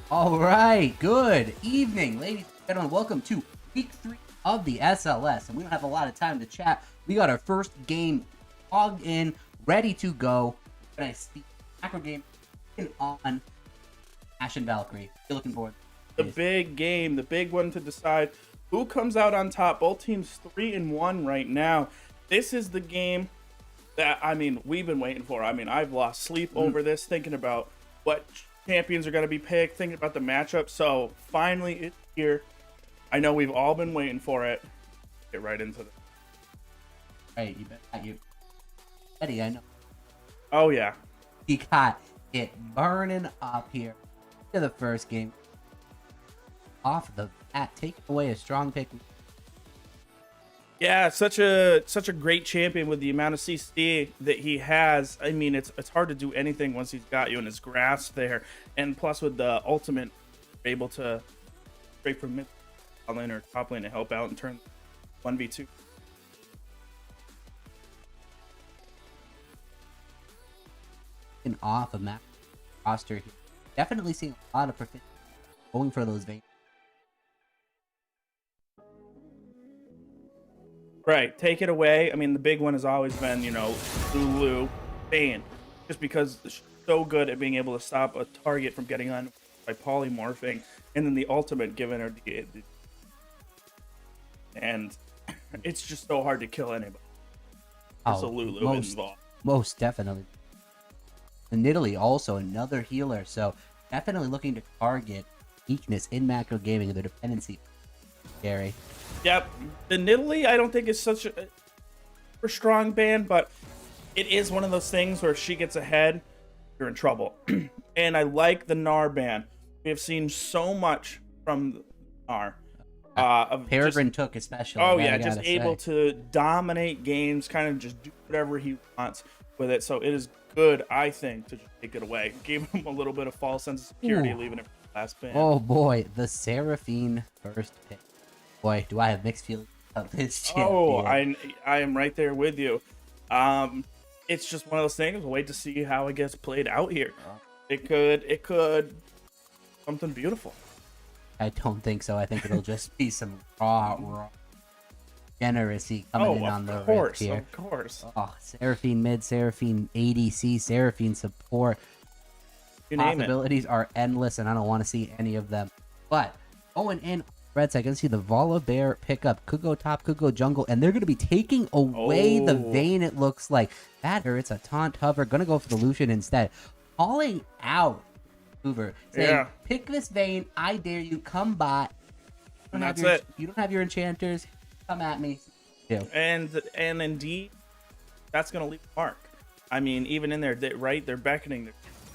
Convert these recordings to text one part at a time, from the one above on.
All right, good evening, ladies and gentlemen. Welcome to week 3 of the SLS, and we don't have a lot of time to chat. We got our first game logged in, ready to go. And I see macro game on Ashen Valkyrie. You're looking forward to the big game, the big one to decide who comes out on top. Both teams 3-1 right now. This is the game that we've been waiting for. I've lost sleep over this, thinking about what champions are going to be picked, thinking about the matchup. So finally it's here. I know we've all been waiting for it. Get right into it. Hey, you bet you. Eddie, I know. Oh yeah. He got it burning up here. To the first game. Off the bat, taking away a strong pick. Yeah, such a great champion with the amount of CC that he has. I mean, it's hard to do anything once he's got you in his grasp there, and plus with the ultimate, you're able to straight from mid lane or top lane to help out and turn 1v2. And off a map roster here, definitely seeing a lot of proficiency going for those veins. Right, take it away. I mean, the big one has always been, Lulu, Bane, just because she's so good at being able to stop a target from getting on by polymorphing, and then the ultimate giving her the and it's just so hard to kill anybody. There's a Lulu involved. Most definitely. And Nidalee also another healer, so definitely looking to target weakness in macro gaming and their dependency. Gary. Yep, the Nidalee I don't think is such a strong ban, but it is one of those things where if she gets ahead, you're in trouble. And I like the Gnar ban. We have seen so much from the Gnar. Peregrine took especially. Oh yeah, just able to dominate games, kind of just do whatever he wants with it. So it is good, I think, to just take it away. Gave him a little bit of false sense of security, leaving it for the last ban. Oh boy, the Seraphine first pick. Boy, do I have mixed feelings about this champion. Oh, I am right there with you. It's just one of those things. We'll wait to see how it gets played out here. It could something beautiful. I don't think so. I think it'll just be some raw generosity coming in on the rift here. Of course. Oh, Seraphine mid, Seraphine ADC, Seraphine support. You name Possibilities are endless, and I don't want to see any of them. But going in red side, I can see the Volibear pickup. Could go top, could go jungle, and they're going to be taking away the Vayne, it looks like. That hurts. A taunt hover. Going to go for the Lucian instead. Calling out Hoover. Saying, pick this Vayne. I dare you. Come bot. And that's it. You don't have your enchanters. Come at me. And indeed, that's going to leave a mark. I mean, even in there, they're beckoning. They're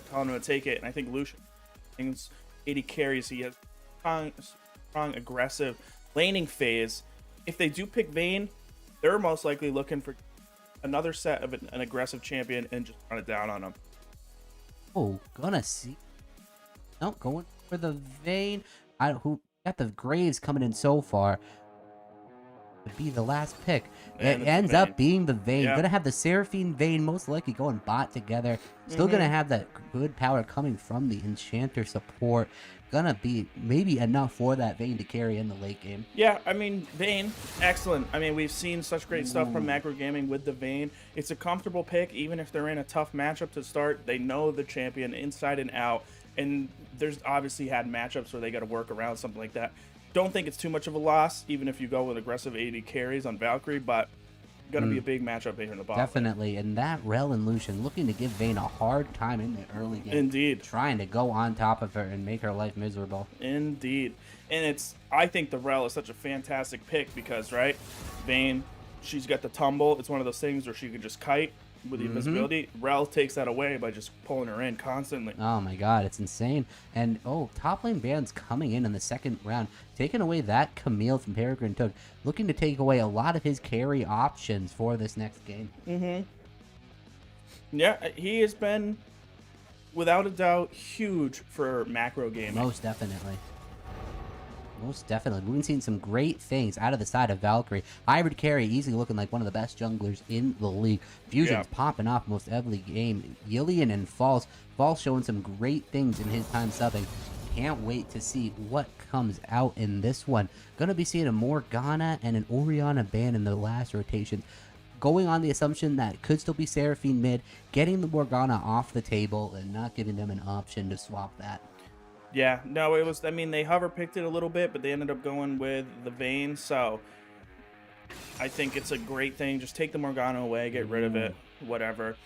telling him to take it. And I think Lucian, things 80 carries. He has strong aggressive laning phase. If they do pick Vayne, they're most likely looking for another set of an aggressive champion and just run it down on them. Oh, gonna see. No, going for the Vayne. Who got the Graves coming in so far to be the last pick. It ends up being the Vayne. Gonna have the Seraphine Vayne most likely going bot together. Still gonna have that good power coming from the Enchanter support. Gonna be maybe enough for that Vayne to carry in the late game. Yeah, I mean, Vayne, excellent. I mean, we've seen such great stuff from macro gaming with the Vayne. It's a comfortable pick, even if they're in a tough matchup to start. They know the champion inside and out, and there's obviously had matchups where they got to work around something like that. Don't think it's too much of a loss, even if you go with aggressive 80 carries on Valkyrie, but going to be a big matchup here in the bottom. Definitely, and that Rel and Lucian looking to give Vayne a hard time in the early game. Indeed. Trying to go on top of her and make her life miserable. Indeed. And I think the Rel is such a fantastic pick because, right, Vayne, she's got the tumble. It's one of those things where she can just kite with the invisibility. Rel takes that away by just pulling her in constantly. Oh my god, it's insane. And top lane bands coming in the second round, taking away that Camille from Peregrine took, looking to take away a lot of his carry options for this next game. Yeah, he has been, without a doubt, huge for macro gaming. Most definitely. Most definitely. We've been seeing some great things out of the side of Valkyrie. Hybrid carry easily looking like one of the best junglers in the league. Fusion's popping off most every game. Yillian and False. False showing some great things in his time subbing. can't wait to see what comes out in this one. Gonna be seeing a Morgana and an Orianna ban in the last rotation. Going on the assumption that it could still be Seraphine mid, getting the Morgana off the table and not giving them an option to swap that. Yeah, no, it was, I mean, they hover picked it a little bit, but they ended up going with the Vayne, so I think it's a great thing. Just take the Morgana away, get rid of it, whatever.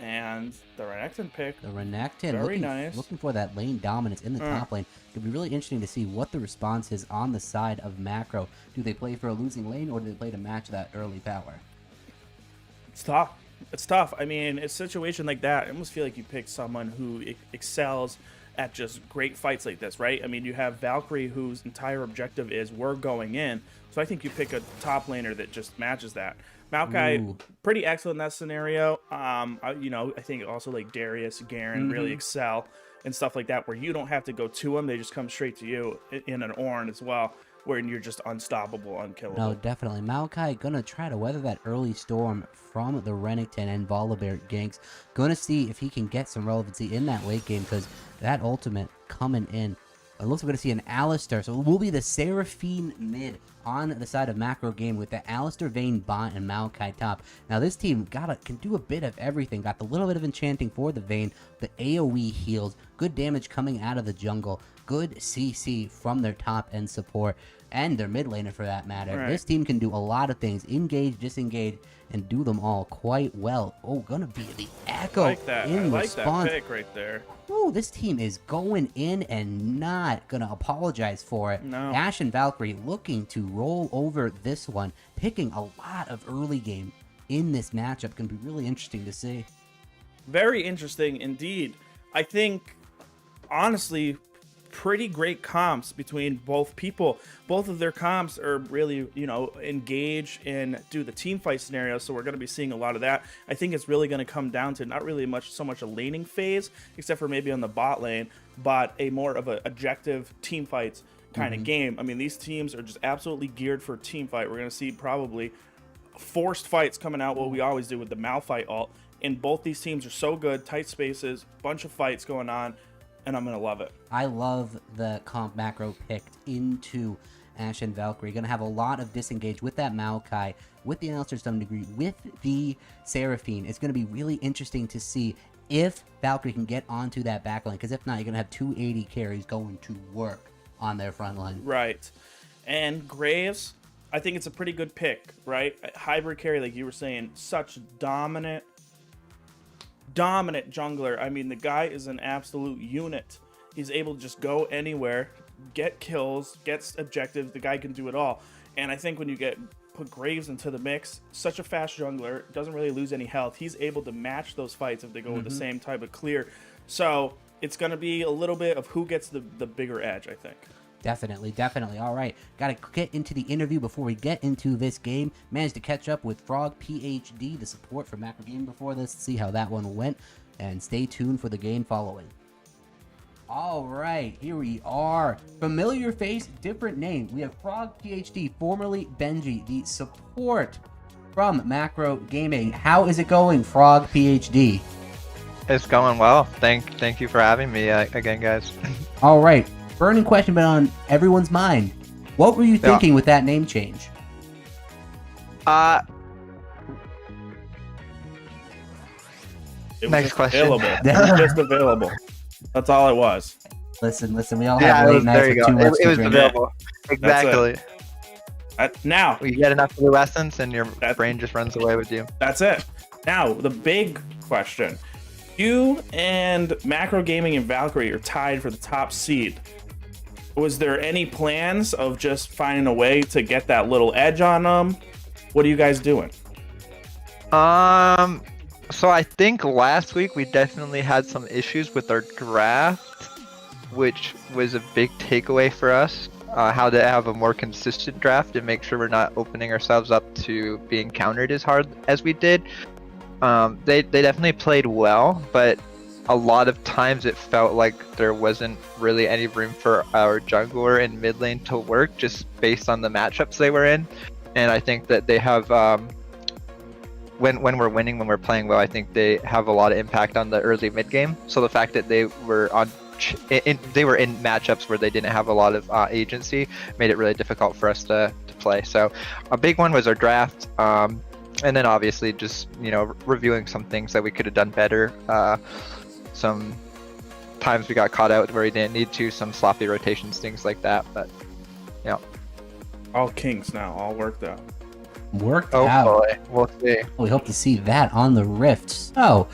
And the Renekton pick. The Renekton, Very looking, nice. looking for that lane dominance in the top lane. It'll be really interesting to see what the response is on the side of Macro. Do they play for a losing lane, or do they play to match that early power? It's tough. It's tough. I mean, a situation like that, I almost feel like you pick someone who excels at just great fights like this, right? I mean, you have Valkyrie, whose entire objective is we're going in. So I think you pick a top laner that just matches that. Maokai, pretty excellent in that scenario. You know, I think also like Darius, Garen really excel and stuff like that, where you don't have to go to them; they just come straight to you in an Ornn as well, where you're just unstoppable, unkillable. No, definitely. Maokai gonna try to weather that early storm from the Renekton and Volibear ganks. Gonna see if he can get some relevancy in that late game, because that ultimate coming in. It looks like we're going to see an Alistar. So it will be the Seraphine mid on the side of Macro Game with the Alistar, Vayne bot, and Maokai top. Now this team can do a bit of everything. Got the little bit of enchanting for the Vayne, the AoE heals, good damage coming out of the jungle, good CC from their top end support, and their mid laner for that matter. Right. This team can do a lot of things. Engage, disengage, and do them all quite well. Oh, gonna be the Echo I like that. in I like response. that pick right there. Ooh, this team is going in and not going to apologize for it. No. Ashen Valkyrie looking to roll over this one, picking a lot of early game in this matchup. Can be really interesting to see. Very interesting indeed. I think, honestly, pretty great comps between both people. Both of their comps are really, you know, engage and do the team fight scenario, so we're going to be seeing a lot of that. I think it's really going to come down to not really so much a laning phase, except for maybe on the bot lane, but a more of an objective team fights kind of game. I mean, these teams are just absolutely geared for a team fight. We're going to see probably forced fights coming out, what we always do with the Malphite ult, and both these teams are so good, tight spaces, bunch of fights going on, and I'm going to love it. I love the comp Macro picked into Ashen Valkyrie. Going to have a lot of disengage with that Maokai, with the Alistar to some degree, with the Seraphine. It's going to be really interesting to see if Valkyrie can get onto that backline, because if not, you're going to have 280 carries going to work on their front line. Right. And Graves, I think it's a pretty good pick, right? Hybrid carry, like you were saying, such dominant jungler. I mean, the guy is an absolute unit. He's able to just go anywhere, get kills, gets objectives. The guy can do it all. And I think when you put Graves into the mix, such a fast jungler, doesn't really lose any health. He's able to match those fights if they go with the same type of clear. So it's going to be a little bit of who gets the bigger edge, I think. Definitely, definitely. All right, got to get into the interview before we get into this game. Managed to catch up with Frog PhD, the support for Macro Game before this, see how that one went, and stay tuned for the game following. All right, here we are. Familiar face, different name. We have Frog PhD, formerly Benji, the support from Macro Gaming. How is it going, Frog PhD? It's going well. Thank you for having me again, guys. All right. Burning question, but on everyone's mind. What were you thinking with that name change? Next question. Available. It was just available. That's all it was. Listen. We all have late nights with too much It to was drink. available. Exactly. Now, You get enough blue essence, and your brain just runs away with you. that's it. Now, the big question. You and Macro Gaming and Valkyrie are tied for the top seed. Was there any plans of just finding a way to get that little edge on them? What are you guys doing? So I think last week we definitely had some issues with our draft, which was a big takeaway for us. How to have a more consistent draft and make sure we're not opening ourselves up to being countered as hard as we did. They definitely played well, but a lot of times it felt like there wasn't really any room for our jungler and mid lane to work just based on the matchups they were in. And I think that they have, when we're winning, when we're playing well, I think they have a lot of impact on the early mid game. So the fact that they were on they were in matchups where they didn't have a lot of agency, made it really difficult for us to play. So a big one was our draft, and then obviously just reviewing some things that we could have done better. Some times we got caught out where we didn't need to, some sloppy rotations, things like that. But yeah, all kinks now, all worked out. Worked out. Hopefully, we'll see. We hope to see that on the Rift. So,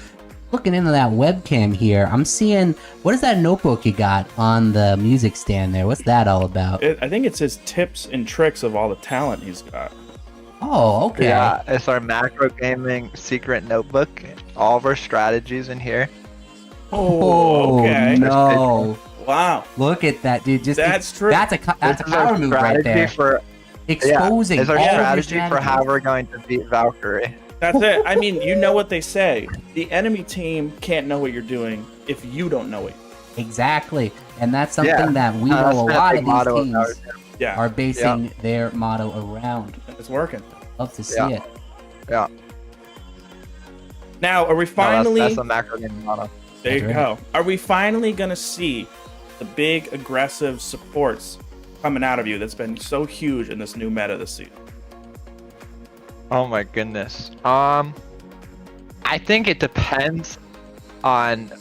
looking into that webcam here, I'm seeing, what is that notebook you got on the music stand there? What's that all about? I think it's his tips and tricks of all the talent he's got. Oh, okay. Yeah, it's our macro gaming secret notebook. All of our strategies in here. Oh, okay. no. Wow. Look at that, dude. That's true. That's a power move right there. Exposing it's our all strategy of your for how strategies. we're going to beat Valkyrie. That's it. I mean, you know what they say. The enemy team can't know what you're doing if you don't know it. Exactly. And that's something Yeah. that we know That's a been lot big of motto these of ours. teams Yeah. are basing their motto around. It's working. Love to see Yeah. it. Yeah. Now, are we No, finally... that's a macro gaming motto. There you That's go. Are we finally going to see the big, aggressive supports coming out of you that's been so huge in this new meta this season? Oh my goodness. I think it depends on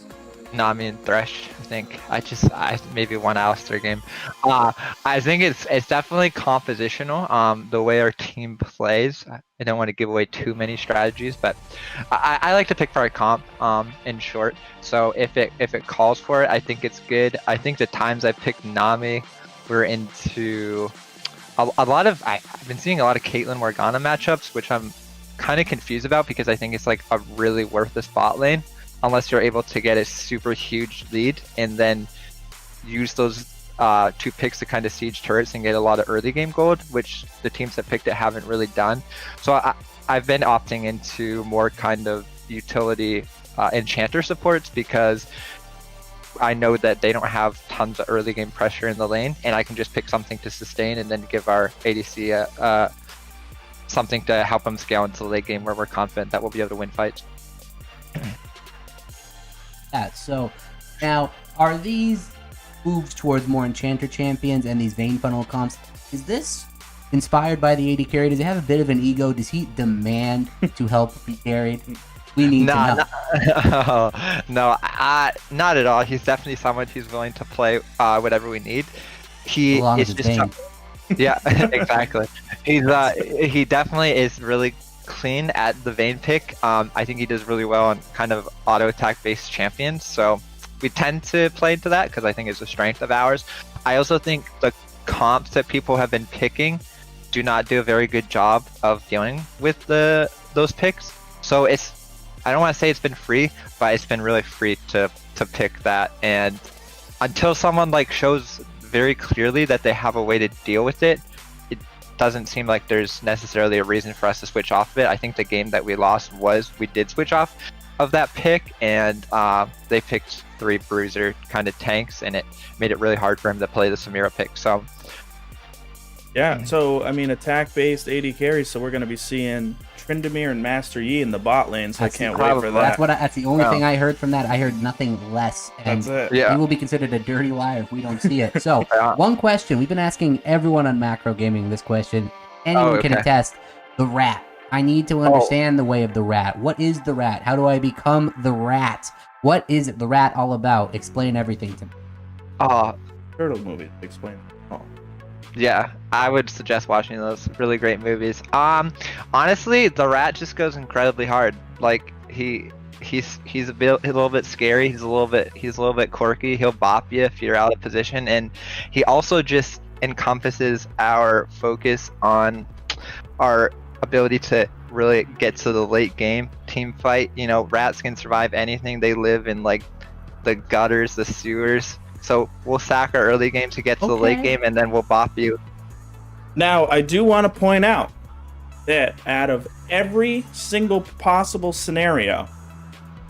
Nami and Thresh. I think I maybe one Alistair game. I think it's definitely compositional. The way our team plays. I don't want to give away too many strategies, but I like to pick for our comp. In short, so if it calls for it, I think it's good. I think the times I picked Nami, we're into a lot of. I've been seeing a lot of Caitlyn Morgana matchups, which I'm kind of confused about because I think it's like a really worthless bot lane. Unless you're able to get a super huge lead and then use those 2 picks to kind of siege turrets and get a lot of early game gold, which the teams that picked it haven't really done. So I've been opting into more kind of utility enchanter supports because I know that they don't have tons of early game pressure in the lane, and I can just pick something to sustain and then give our ADC something to help them scale into the late game where we're confident that we'll be able to win fights. So now, are these moves towards more enchanter champions and these vein funnel comps, is this inspired by the AD carry? Does he have a bit of an ego? Does he demand to help be carried? We need to know. No, not at all. He's definitely someone who's willing to play whatever we need. He Along is with just his vein. yeah, exactly. He definitely is really clean at the Vayne pick. I think he does really well on kind of auto attack based champions, so we tend to play into that because I think it's a strength of ours. I also think the comps that people have been picking do not do a very good job of dealing with those picks. So I don't want to say it's been free, but it's been really free to pick that. And until someone like shows very clearly that they have a way to deal with it, doesn't seem like there's necessarily a reason for us to switch off of it. I think the game that we lost we did switch off of that pick, and they picked 3 bruiser kind of tanks, and it made it really hard for him to play the Samira pick. So yeah, so I mean, attack-based AD carries, so we're going to be seeing Tryndamere and Master Yi in the bot lane, so I can't wait for that. That's the only thing I heard from that. I heard nothing less, and That's it. Yeah. we will be considered a dirty liar if we don't see it. So, one question. We've been asking everyone on Macro Gaming this question. Anyone can attest. The rat. I need to understand the way of the rat. What is the rat? How do I become the rat? What is the rat all about? Explain everything to me. Turtle movie, explain. Yeah, I would suggest watching those really great movies. Honestly, the rat just goes incredibly hard. Like he's a little bit scary. He's a little bit quirky. He'll bop you if you're out of position, and he also just encompasses our focus on our ability to really get to the late game team fight. Rats can survive anything. They live in like the gutters, the sewers. So we'll sack our early game to get to the late game, and then we'll bop you. Now, I do want to point out that out of every single possible scenario,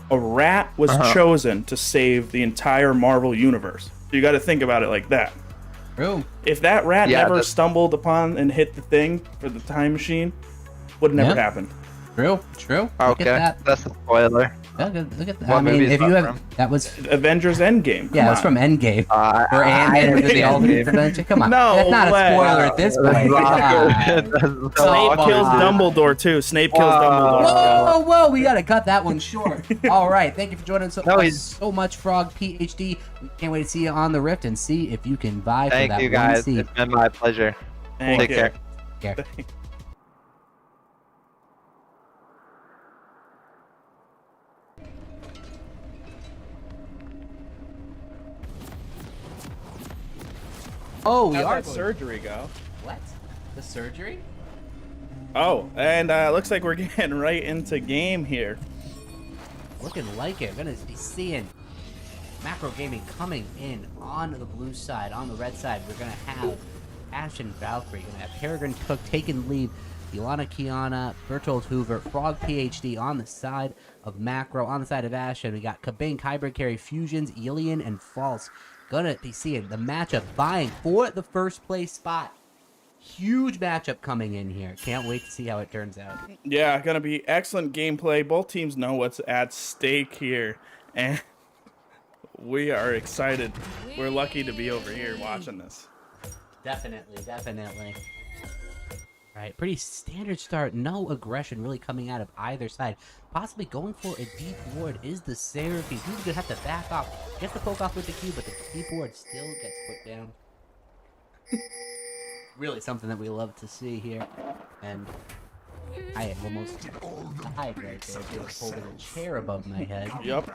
a rat was chosen to save the entire Marvel universe. So you got to think about it like that. True. If that rat never stumbled upon and hit the thing for the time machine, would have never happened. True. Look Okay, at that. that's a spoiler. Look at that. What I mean, movie is if you that have from? that was Avengers Endgame. yeah, Come it was on. from Endgame. Where I Ant-Man was in the haven't ultimate seen adventure. Come on, No that's not a way. spoiler at this point. That's not Come good. on. That's Snape Come kills on. Dumbledore too. Snape kills Dumbledore. Whoa, whoa, we gotta cut that one short. All right, thank you for joining us No, us so much, Frog PhD. We can't wait to see you on the Rift and see if you can vie for Thank that you one guys. seat. It's been my pleasure. Thank Take you. care. Care. Oh, we How'd are that going- surgery go? What? The surgery? Oh, and looks like we're getting right into game here. Looking like it. We're gonna be seeing Macro Gaming coming in on the blue side. On the red side, we're gonna have Ashen Valkyrie. We're gonna have Peregrine Cook taking lead. Ilana Kiana, Bertold Hoover, Frog PhD on the side of Macro. On the side of Ashen, we got Kabink, Hybrid Carry, Fusions, Ilian, and False. Gonna be seeing the matchup vying for the first place spot. Huge matchup coming in here. Can't wait to see how it turns out. Yeah, gonna be excellent gameplay. Both teams know what's at stake here, and we are excited. We're lucky to be over here watching this. Definitely, definitely. Right, pretty standard start. No aggression really coming out of either side. Possibly going for a deep ward is the Seraphine. He's gonna have to back off. Gets the poke off with the Q, but the deep ward still gets put down. Really something that we love to see here. And I almost died right there. Just holding a chair above my head. Yep.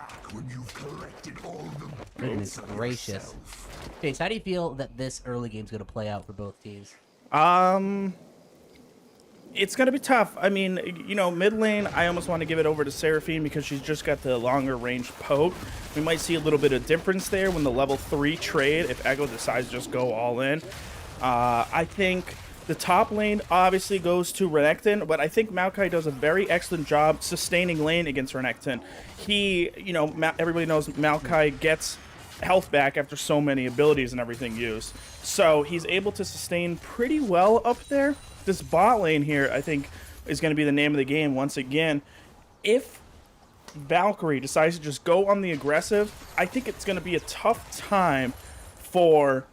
Goodness gracious. Chase, how do you feel that this early game's gonna play out for both teams? It's gonna be tough. I mean, you know, mid lane, I almost want to give it over to Seraphine because she's just got the longer range poke. We might see a little bit of difference there when the level 3 trade, if Echo decides to just go all in. I think the top lane obviously goes to Renekton, but I think Maokai does a very excellent job sustaining lane against Renekton. He, you know, everybody knows Maokai gets health back after so many abilities and everything used. So he's able to sustain pretty well up there. This bot lane here, I think, is going to be the name of the game once again. If Valkyrie decides to just go on the aggressive, I think it's going to be a tough time for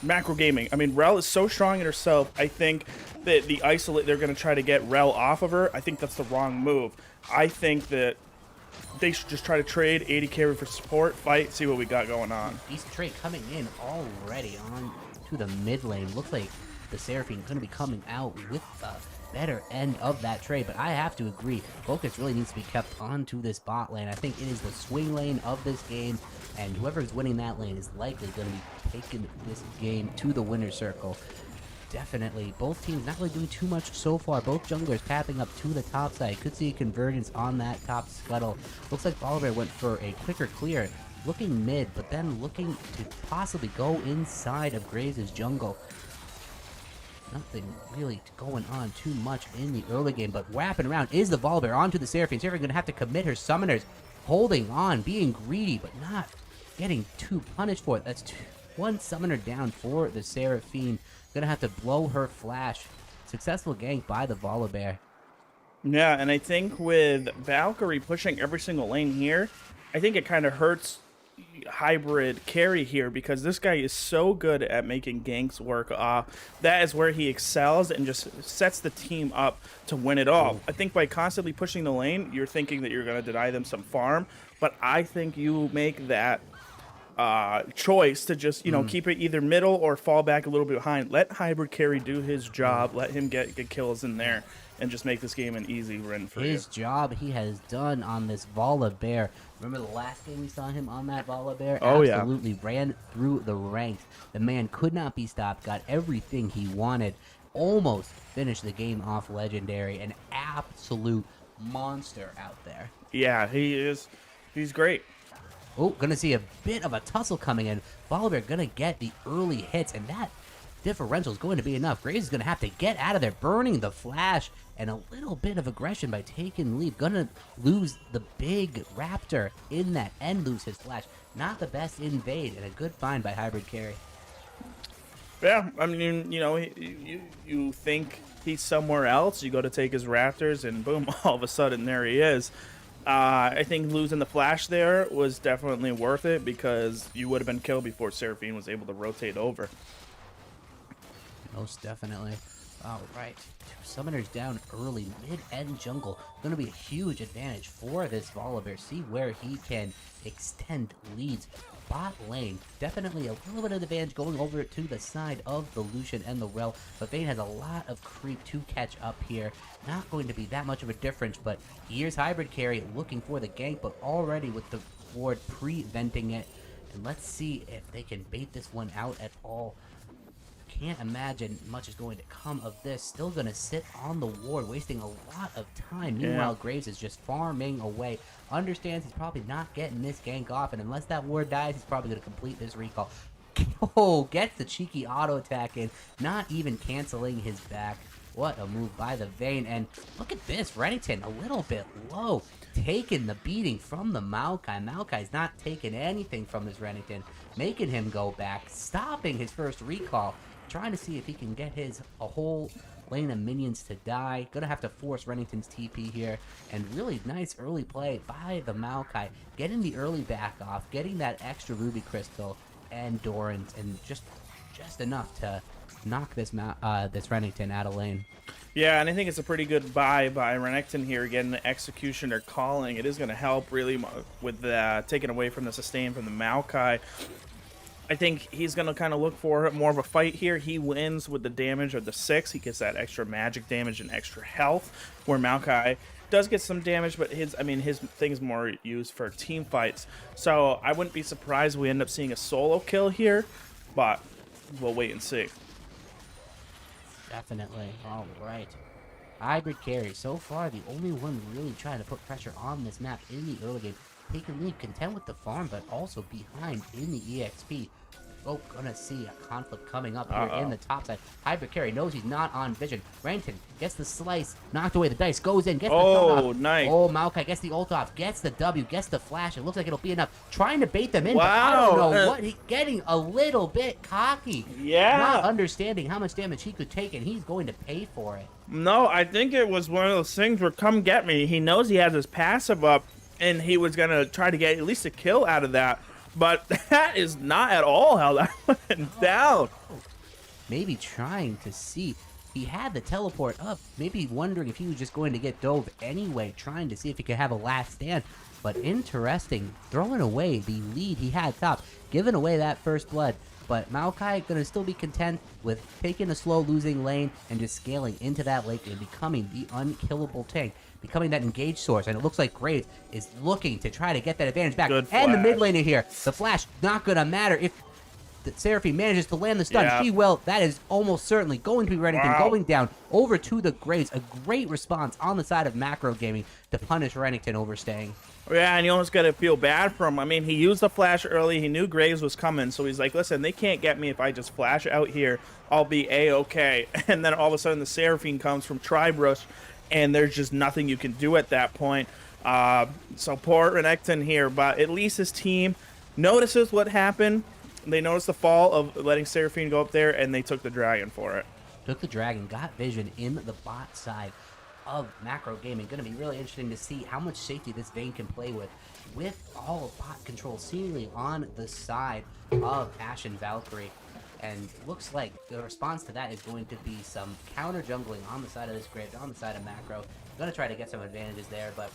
Macro Gaming. I mean, Rel is so strong in herself. I think that the isolate, they're going to try to get Rel off of her. I think that's the wrong move. I think that they should just try to trade 80 carry for support, fight, see what we got going on. Decent trade coming in already on to the mid lane. Looks like the Seraphine is going to be coming out with the better end of that trade, but I have to agree, focus really needs to be kept onto this bot lane. I think it is the swing lane of this game, and whoever's winning that lane is likely going to be taking this game to the winner's circle. Definitely, both teams not really doing too much so far. Both junglers pathing up to the top side. Could see a convergence on that top scuttle. Looks like Volibear went for a quicker clear, looking mid, but then looking to possibly go inside of Graves' jungle. Nothing really going on too much in the early game, but wrapping around is the Volibear onto the Seraphine. Seraphine going to have to commit her summoners, holding on, being greedy, but not getting too punished for it. That's one summoner down for the Seraphine. Going to have to blow her flash. Successful gank by the Volibear. Yeah, and I think with Valkyrie pushing every single lane here, I think it kind of hurts hybrid carry here because this guy is so good at making ganks work. That is where he excels and just sets the team up to win it all. I think by constantly pushing the lane, you're thinking that you're going to deny them some farm, but I think you make that choice to just, you know, keep it either middle or fall back a little bit behind. Let hybrid carry do his job. Let him get kills in there and just make this game an easy win for His job he has done on this Volibear. Remember the last game we saw him on that Volibear? Oh, yeah. Absolutely ran through the ranks. The man could not be stopped, got everything he wanted, almost finished the game off legendary. An absolute monster out there. Yeah, he is. He's great. Oh, gonna see a bit of a tussle coming in. Volibear gonna get the early hits, and that differential is going to be enough. Graves is gonna have to get out of there, burning the flash, and a little bit of aggression by taking lead. Gonna lose the big raptor in that and lose his flash. Not the best invade, and a good find by hybrid carry. Yeah, I mean, you know, you think he's somewhere else, you go to take his raptors, and boom, all of a sudden there he is. I think losing the flash there was definitely worth it because you would have been killed before Seraphine was able to rotate over. Most definitely. All right. Two summoners down early, mid-end jungle. Going to be a huge advantage for this Volibear. See where he can extend leads. Bot lane, definitely a little bit of advantage going over to the side of the Lucian and the Rel, but Vayne has a lot of creep to catch up here. Not going to be that much of a difference, but here's Hybrid Carry looking for the gank, but already with the ward preventing it. And let's see if they can bait this one out at all. Can't imagine much is going to come of this. Still going to sit on the ward, wasting a lot of time. Meanwhile, Graves is just farming away. Understands he's probably not getting this gank off, and unless that ward dies, he's probably going to complete this recall. Oh, gets the cheeky auto attack in, not even canceling his back. What a move by the Vayne, and look at this, Renekton a little bit low, taking the beating from the Maokai. Maokai's not taking anything from this Renekton, making him go back, stopping his first recall, trying to see if he can get a whole lane of minions to die. Gonna have to force Renekton's TP here, and really nice early play by the Maokai, getting the early back off, getting that extra Ruby Crystal and Doran's, and just enough to knock this this Renekton out of lane. Yeah, and I think it's a pretty good buy by Renekton here, getting the Executioner calling. It is going to help really with taking away from the sustain from the Maokai. I think he's going to kind of look for more of a fight here. He wins with the damage of the 6. He gets that extra magic damage and extra health, where Maokai does get some damage, but his thing's more used for team fights. So I wouldn't be surprised we end up seeing a solo kill here, but we'll wait and see. Definitely. All right. Hybrid Carry, so far the only one really trying to put pressure on this map in the early game. Taking lead, content with the farm, but also behind in the EXP. Oh, gonna see a conflict coming up here in the top side. Hybrid Carry knows he's not on vision. Renekton gets the slice, knocked away the dice, goes in, gets the thumb off. Nice. Oh, Maokai gets the ult off, gets the W, gets the flash. It looks like it'll be enough. Trying to bait them in, but I don't know what he's getting a little bit cocky. Yeah. Not understanding how much damage he could take, and he's going to pay for it. No, I think it was one of those things where come get me. He knows he has his passive up, and he was going to try to get at least a kill out of that. But that is not at all how that went down. Maybe trying to see. He had the teleport up. Maybe wondering if he was just going to get dove anyway. Trying to see if he could have a last stand. But interesting. Throwing away the lead he had top. Giving away that first blood. But Maokai going to still be content with taking a slow losing lane and just scaling into that lake and becoming the unkillable tank. Becoming that engaged source, and it looks like Graves is looking to try to get that advantage back. And the mid laner here, the flash not gonna matter if the Seraphine manages to land the stun. She will. That is almost certainly going to be Renekton going down over to the Graves. A great response on the side of Macro Gaming to punish Renekton overstaying. Yeah, and you almost got to feel bad for him. I mean, he used the flash early. He knew Graves was coming, so he's like, listen, they can't get me if I just flash out here. I'll be A-okay. And then all of a sudden the Seraphine comes from Tribe Rush, and there's just nothing you can do at that point. So poor Renekton here, but at least his team notices what happened. They noticed the fall of letting Seraphine go up there, and they took the dragon for it. Took the dragon, got vision in the bot side of Macro Gaming. Going to be really interesting to see how much safety this Vayne can play with all of bot control seemingly on the side of Ashen Valkyrie. And looks like the response to that is going to be some counter jungling on the side of this Graves, on the side of Macro. Going to try to get some advantages there, but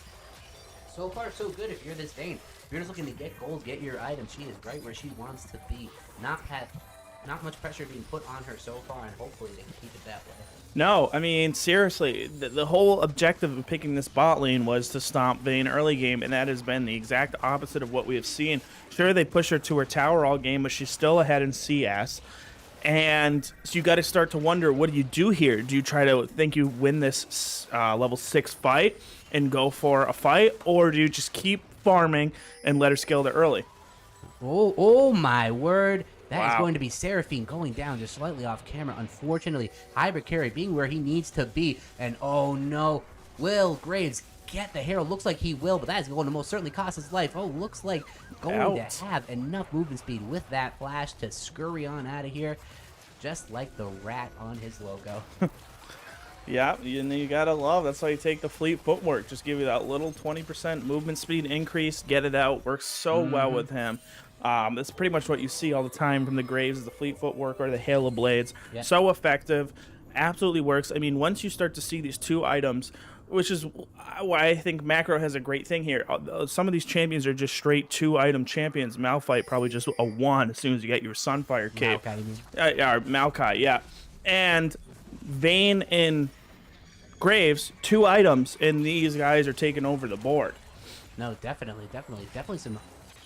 so far so good if you're this Vayne. If you're just looking to get gold, get your item, she is right where she wants to be. Not much pressure being put on her so far, and hopefully they can keep it that way. No, I mean, seriously, the whole objective of picking this bot lane was to stomp Vayne early game, and that has been the exact opposite of what we have seen. Sure, they push her to her tower all game, but she's still ahead in CS. And so you got to start to wonder, what do you do here? Do you try to think you win this level 6 fight and go for a fight, or do you just keep farming and let her scale there early? Oh my word. That is going to be Seraphine going down just slightly off camera. Unfortunately, Hybrid Carry being where he needs to be. And oh no, will Graves get the hero? Looks like he will, but that is going to most certainly cost his life. Oh, looks like going to have enough movement speed with that flash to scurry on out of here. Just like the rat on his logo. Yeah, and you gotta love. That's why you take the fleet footwork. Just give you that little 20% movement speed increase. Get it out. Works so well with him. That's pretty much what you see all the time from the Graves is the fleet footwork or the Halo Blades. Yeah. So effective. Absolutely works. I mean, once you start to see these two items, which is why I think Macro has a great thing here. Some of these champions are just straight 2-item champions. Malphite probably just a 1 as soon as you get your Sunfire cape. Maokai, you mean? Maokai, yeah. And Vayne and Graves, 2 items, and these guys are taking over the board. No, definitely some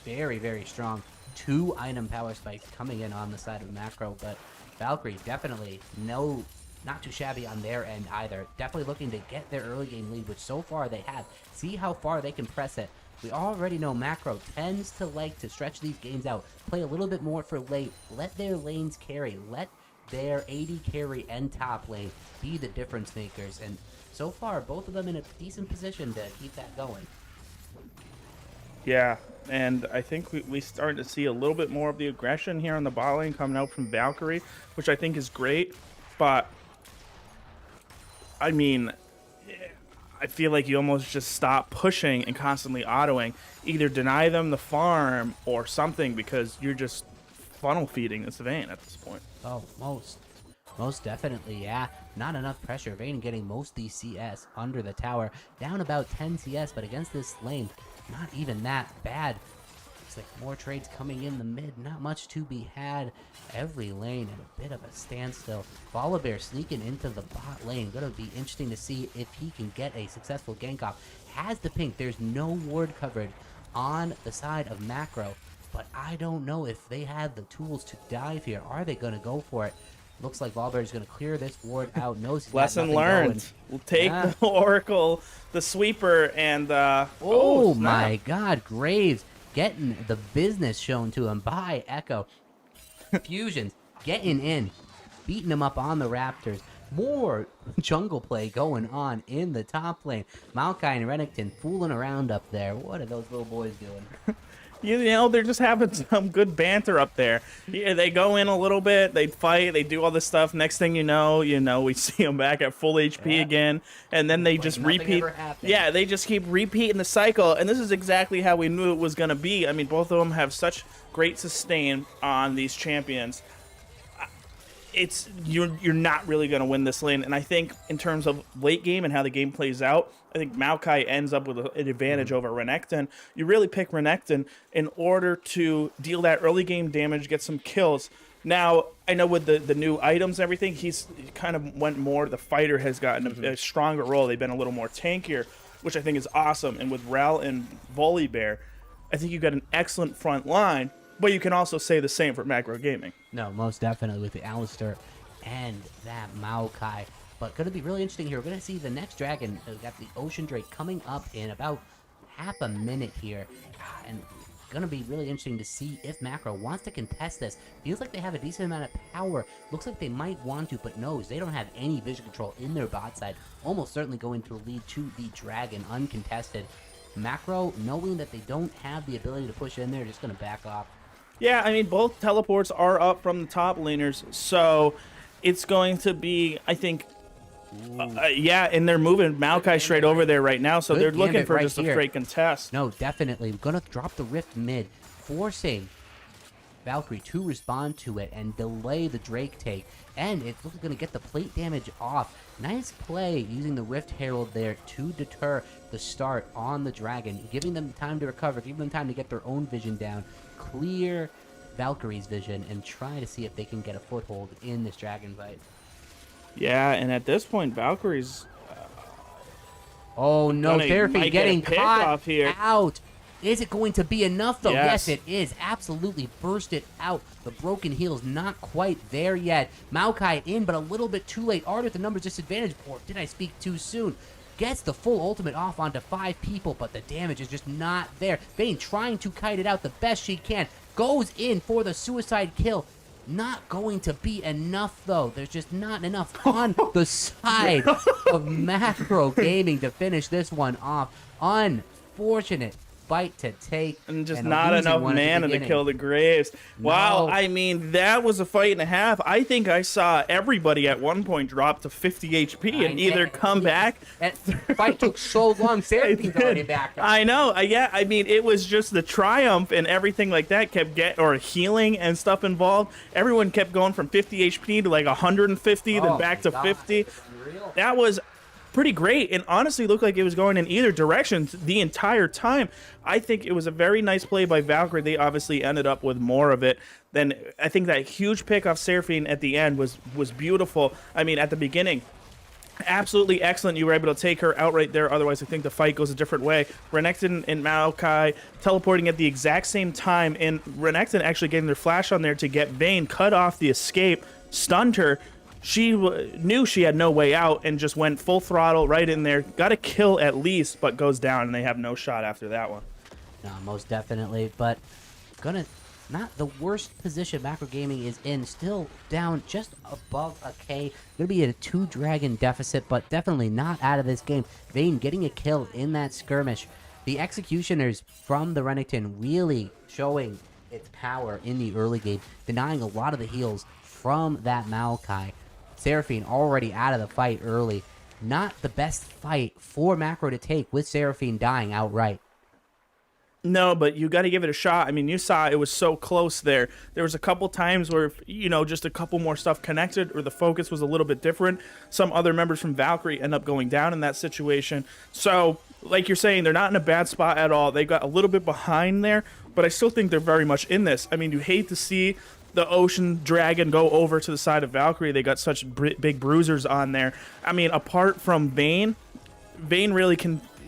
very, very strong 2-item power spikes coming in on the side of Macro, but Valkyrie definitely not too shabby on their end either. Definitely looking to get their early game lead, which so far they have. See how far they can press it. We already know Macro tends to like to stretch these games out, play a little bit more for late, let their lanes carry, let their AD carry and top lane be the difference makers, and so far both of them in a decent position to keep that going. Yeah, and I think we starting to see a little bit more of the aggression here on the bot lane coming out from Valkyrie, which I think is great, but I mean, I feel like you almost just stop pushing and constantly autoing. Either deny them the farm or something, because you're just funnel feeding this Vayne at this point. Oh, most definitely, yeah. Not enough pressure. Vayne getting most the CS under the tower. Down about 10 CS, but against this lane, not even that bad. Looks like more trades coming in the mid. Not much to be had. Every lane in a bit of a standstill. Volibear sneaking into the bot lane. Gonna be interesting to see if he can get a successful gank off. Has the pink. There's no ward coverage on the side of Macro, but I don't know if they have the tools to dive here. Are they going to go for it? Looks like Volibear is going to clear this ward out. Knows he's got Lesson nothing learned. going. We'll take the Oracle, the Sweeper, and oh snap. my God, Graves getting the business shown to him by Echo. Fusions getting in, beating him up on the Raptors. More jungle play going on in the top lane. Maokai and Renekton fooling around up there. What are those little boys doing? You know, they're just having some good banter up there. Yeah, they go in a little bit, they fight, they do all this stuff. Next thing you know, we see them back at full HP again, and then they just repeat. Yeah, they just keep repeating the cycle, and this is exactly how we knew it was going to be. I mean, both of them have such great sustain on these champions. You're not really going to win this lane, and I think in terms of late game and how the game plays out, I think Maokai ends up with an advantage over Renekton. You really pick Renekton in order to deal that early game damage, get some kills. Now, I know with the new items and everything, he kind of went more, the fighter has gotten a stronger role. They've been a little more tankier, which I think is awesome. And with Rel and Volibear, I think you've got an excellent front line, but you can also say the same for Macro Gaming. No, most definitely with the Alistair and that Maokai. But going to be really interesting here. We're going to see the next dragon. We've got the Ocean Drake coming up in about half a minute here. And going to be really interesting to see if Macro wants to contest this. Feels like they have a decent amount of power. Looks like they might want to, but knows they don't have any vision control in their bot side. Almost certainly going to lead to the dragon uncontested. Macro, knowing that they don't have the ability to push in there, just going to back off. Yeah, I mean, both teleports are up from the top laners, so it's going to be, I think, yeah, and they're moving Maokai straight over there right now, so they're looking for just a straight contest. No, definitely. We're going to drop the Rift mid, forcing Valkyrie to respond to it and delay the Drake take. And it's going to get the plate damage off. Nice play using the Rift Herald there to deter the start on the Dragon, giving them time to recover, giving them time to get their own vision down, clear Valkyrie's vision, and try to see if they can get a foothold in this Dragon fight. Yeah, and at this point, Valkyrie's... oh no, Therapy getting caught off here. out. Is it going to be enough, though? Yes. Yes, it is. Absolutely burst it out. The broken heel's not quite there yet. Maokai in, but a little bit too late. Art at the numbers disadvantage. Or did I speak too soon? Gets the full ultimate off onto 5 people, but the damage is just not there. Vayne trying to kite it out the best she can. Goes in for the suicide kill. Not going to be enough, though. There's just not enough on the side of Macro Gaming to finish this one off. Unfortunate fight to take. And just a not losing enough one at the mana to beginning. kill the Graves. Wow, No. I mean, that was a fight and a half. I think I saw everybody at one point drop to 50 HP and either come back. That fight took so long. Seraphine's already back. I know. Yeah, I mean, it was just the triumph and everything like that kept or healing and stuff involved. Everyone kept going from 50 HP to like 150, then back to 50. Real. That was pretty great and honestly looked like it was going in either direction the entire time. I think it was a very nice play by Valkyrie. They obviously ended up with more of it. Then I think that huge pick off Seraphine at the end was beautiful. I mean, at the beginning, absolutely excellent. You were able to take her out right there. Otherwise, I think the fight goes a different way. Renekton and Maokai teleporting at the exact same time, and Renekton actually getting their flash on there to get Vayne, cut off the escape, stunned her. She knew she had no way out and just went full throttle right in there. Got a kill at least, but goes down, and they have no shot after that one. No, most definitely. But not the worst position Macro Gaming is in. Still down just above a K. Gonna be at a 2-dragon deficit, but definitely not out of this game. Vayne getting a kill in that skirmish. The executioners from the Renekton really showing its power in the early game, denying a lot of the heals from that Maokai. Seraphine already out of the fight early. Not the best fight for Macro to take with Seraphine dying outright. No, but you got to give it a shot. I mean, you saw it was so close there. There was a couple times where, just a couple more stuff connected or the focus was a little bit different. Some other members from Valkyrie end up going down in that situation. So, like you're saying, they're not in a bad spot at all. They got a little bit behind there, but I still think they're very much in this. I mean, you hate to see the Ocean Dragon go over to the side of Valkyrie. They got such big bruisers on there. I mean, apart from Vayne really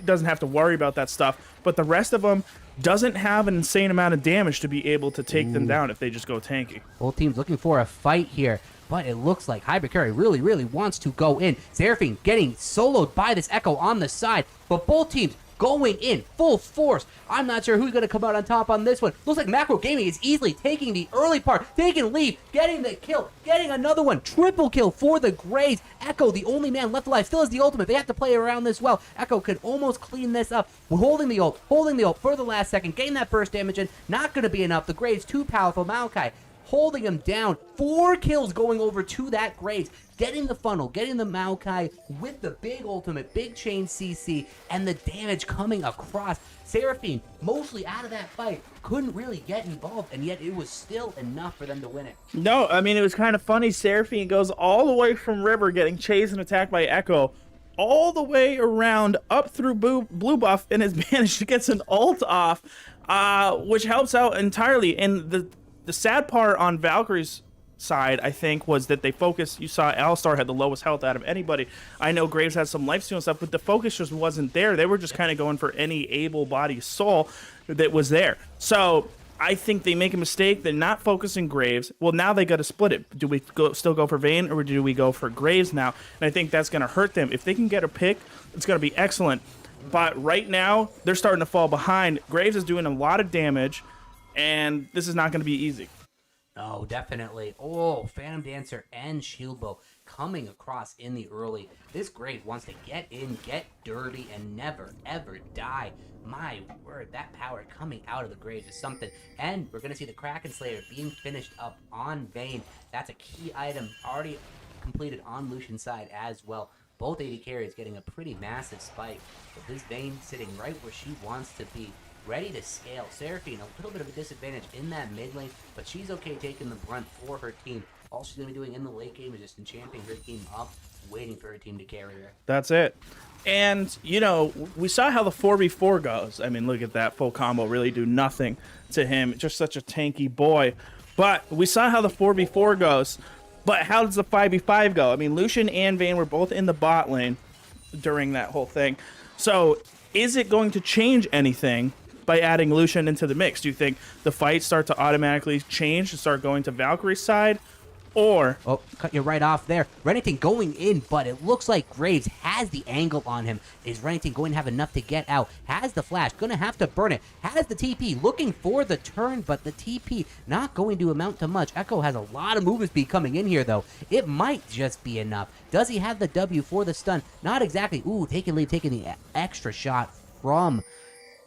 doesn't have to worry about that stuff, but the rest of them doesn't have an insane amount of damage to be able to take them down if they just go tanky. Both teams looking for a fight here, but it looks like Hybrid Carry really, really wants to go in. Seraphine getting soloed by this Echo on the side, but both teams going in full force. I'm not sure who's going to come out on top on this one. Looks like Macro Gaming is easily taking the early part, taking lead, getting the kill, getting another one. Triple kill for the Graves. Echo, the only man left alive, still has the ultimate. They have to play around this well. Echo could almost clean this up. We're holding the ult for the last second, getting that burst damage in. Not going to be enough. The Graves too powerful. Maokai holding him down. 4 kills going over to that Graves. Getting the funnel, getting the Maokai with the big ultimate, big chain CC, and the damage coming across. Seraphine, mostly out of that fight, couldn't really get involved, and yet it was still enough for them to win it. No, I mean, it was kind of funny. Seraphine goes all the way from River, getting chased and attacked by Echo, all the way around, up through blue buff, and has managed to get an ult off, which helps out entirely. And the sad part on Valkyrie's side, I think, was that they focused. You saw Alistar had the lowest health out of anybody. I know Graves had some lifesteal and stuff, but the focus just wasn't there. They were just kind of going for any able-bodied soul that was there. So I think they make a mistake. They're not focusing Graves. Well, now they got to split it. Do we still go for Vayne, or do we go for Graves now? And I think that's going to hurt them. If they can get a pick, it's going to be excellent. But right now, they're starting to fall behind. Graves is doing a lot of damage, and this is not going to be easy. Oh, definitely. Oh, Phantom Dancer and Shield Bow coming across in the early. This Grave wants to get in, get dirty, and never, ever die. My word, that power coming out of the Graves is something. And we're going to see the Kraken Slayer being finished up on Vayne. That's a key item already completed on Lucian's side as well. Both AD carries getting a pretty massive spike. But this Vayne sitting right where she wants to be. Ready to scale. Seraphine, a little bit of a disadvantage in that mid lane, but she's okay taking the brunt for her team. All she's going to be doing in the late game is just enchanting her team up, waiting for her team to carry her. That's it. And, we saw how the 4v4 goes. I mean, look at that. Full combo really do nothing to him. Just such a tanky boy. But we saw how the 4v4 goes. But how does the 5v5 go? I mean, Lucian and Vayne were both in the bot lane during that whole thing. So, is it going to change anything by adding Lucian into the mix? Do you think the fights start to automatically change and start going to Valkyrie's side? Or... Oh, cut you right off there. Renekton going in, but it looks like Graves has the angle on him. Is Renekton going to have enough to get out? Has the flash, going to have to burn it. Has the TP, looking for the turn, but the TP not going to amount to much. Echo has a lot of movement speed coming in here, though. It might just be enough. Does he have the W for the stun? Not exactly. Ooh, taking the extra shot from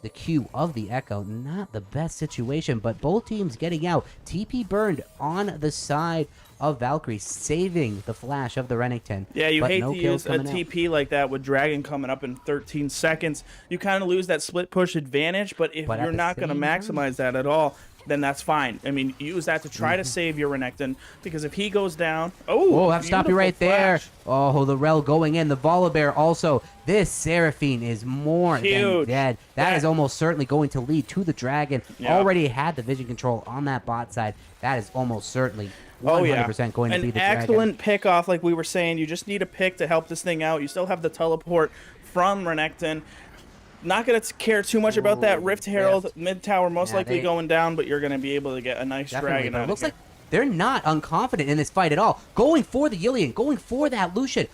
the Q of the Echo. Not the best situation, but both teams getting out. TP burned on the side of Valkyrie, saving the flash of the Renekton. Yeah, you but hate no to kills use a coming out. TP like that with Dragon coming up in 13 seconds. You kind of lose that split push advantage, but if But at you're the not going to same time- maximize that at all, then that's fine. I mean, use that to try to save your Renekton, because if he goes down... Whoa, have to stop you beautiful right there. flash. Oh, the Rel going in. The Volibear also. This Seraphine is more than Huge. dead. That is almost certainly going to lead to the Dragon. Yeah. Already had the vision control on that bot side. That is almost certainly 100% going to be the Dragon. excellent pick off, like we were saying. You just need a pick to help this thing out. You still have the teleport from Renekton. Not going to care too much about that Rift Herald. Rift. Mid tower most Yeah, likely they- going down, but you're going to be able to get a nice Definitely, dragon but out it of looks here. like they're not unconfident in this fight at all. Going for the Ilian, going for that Lucian.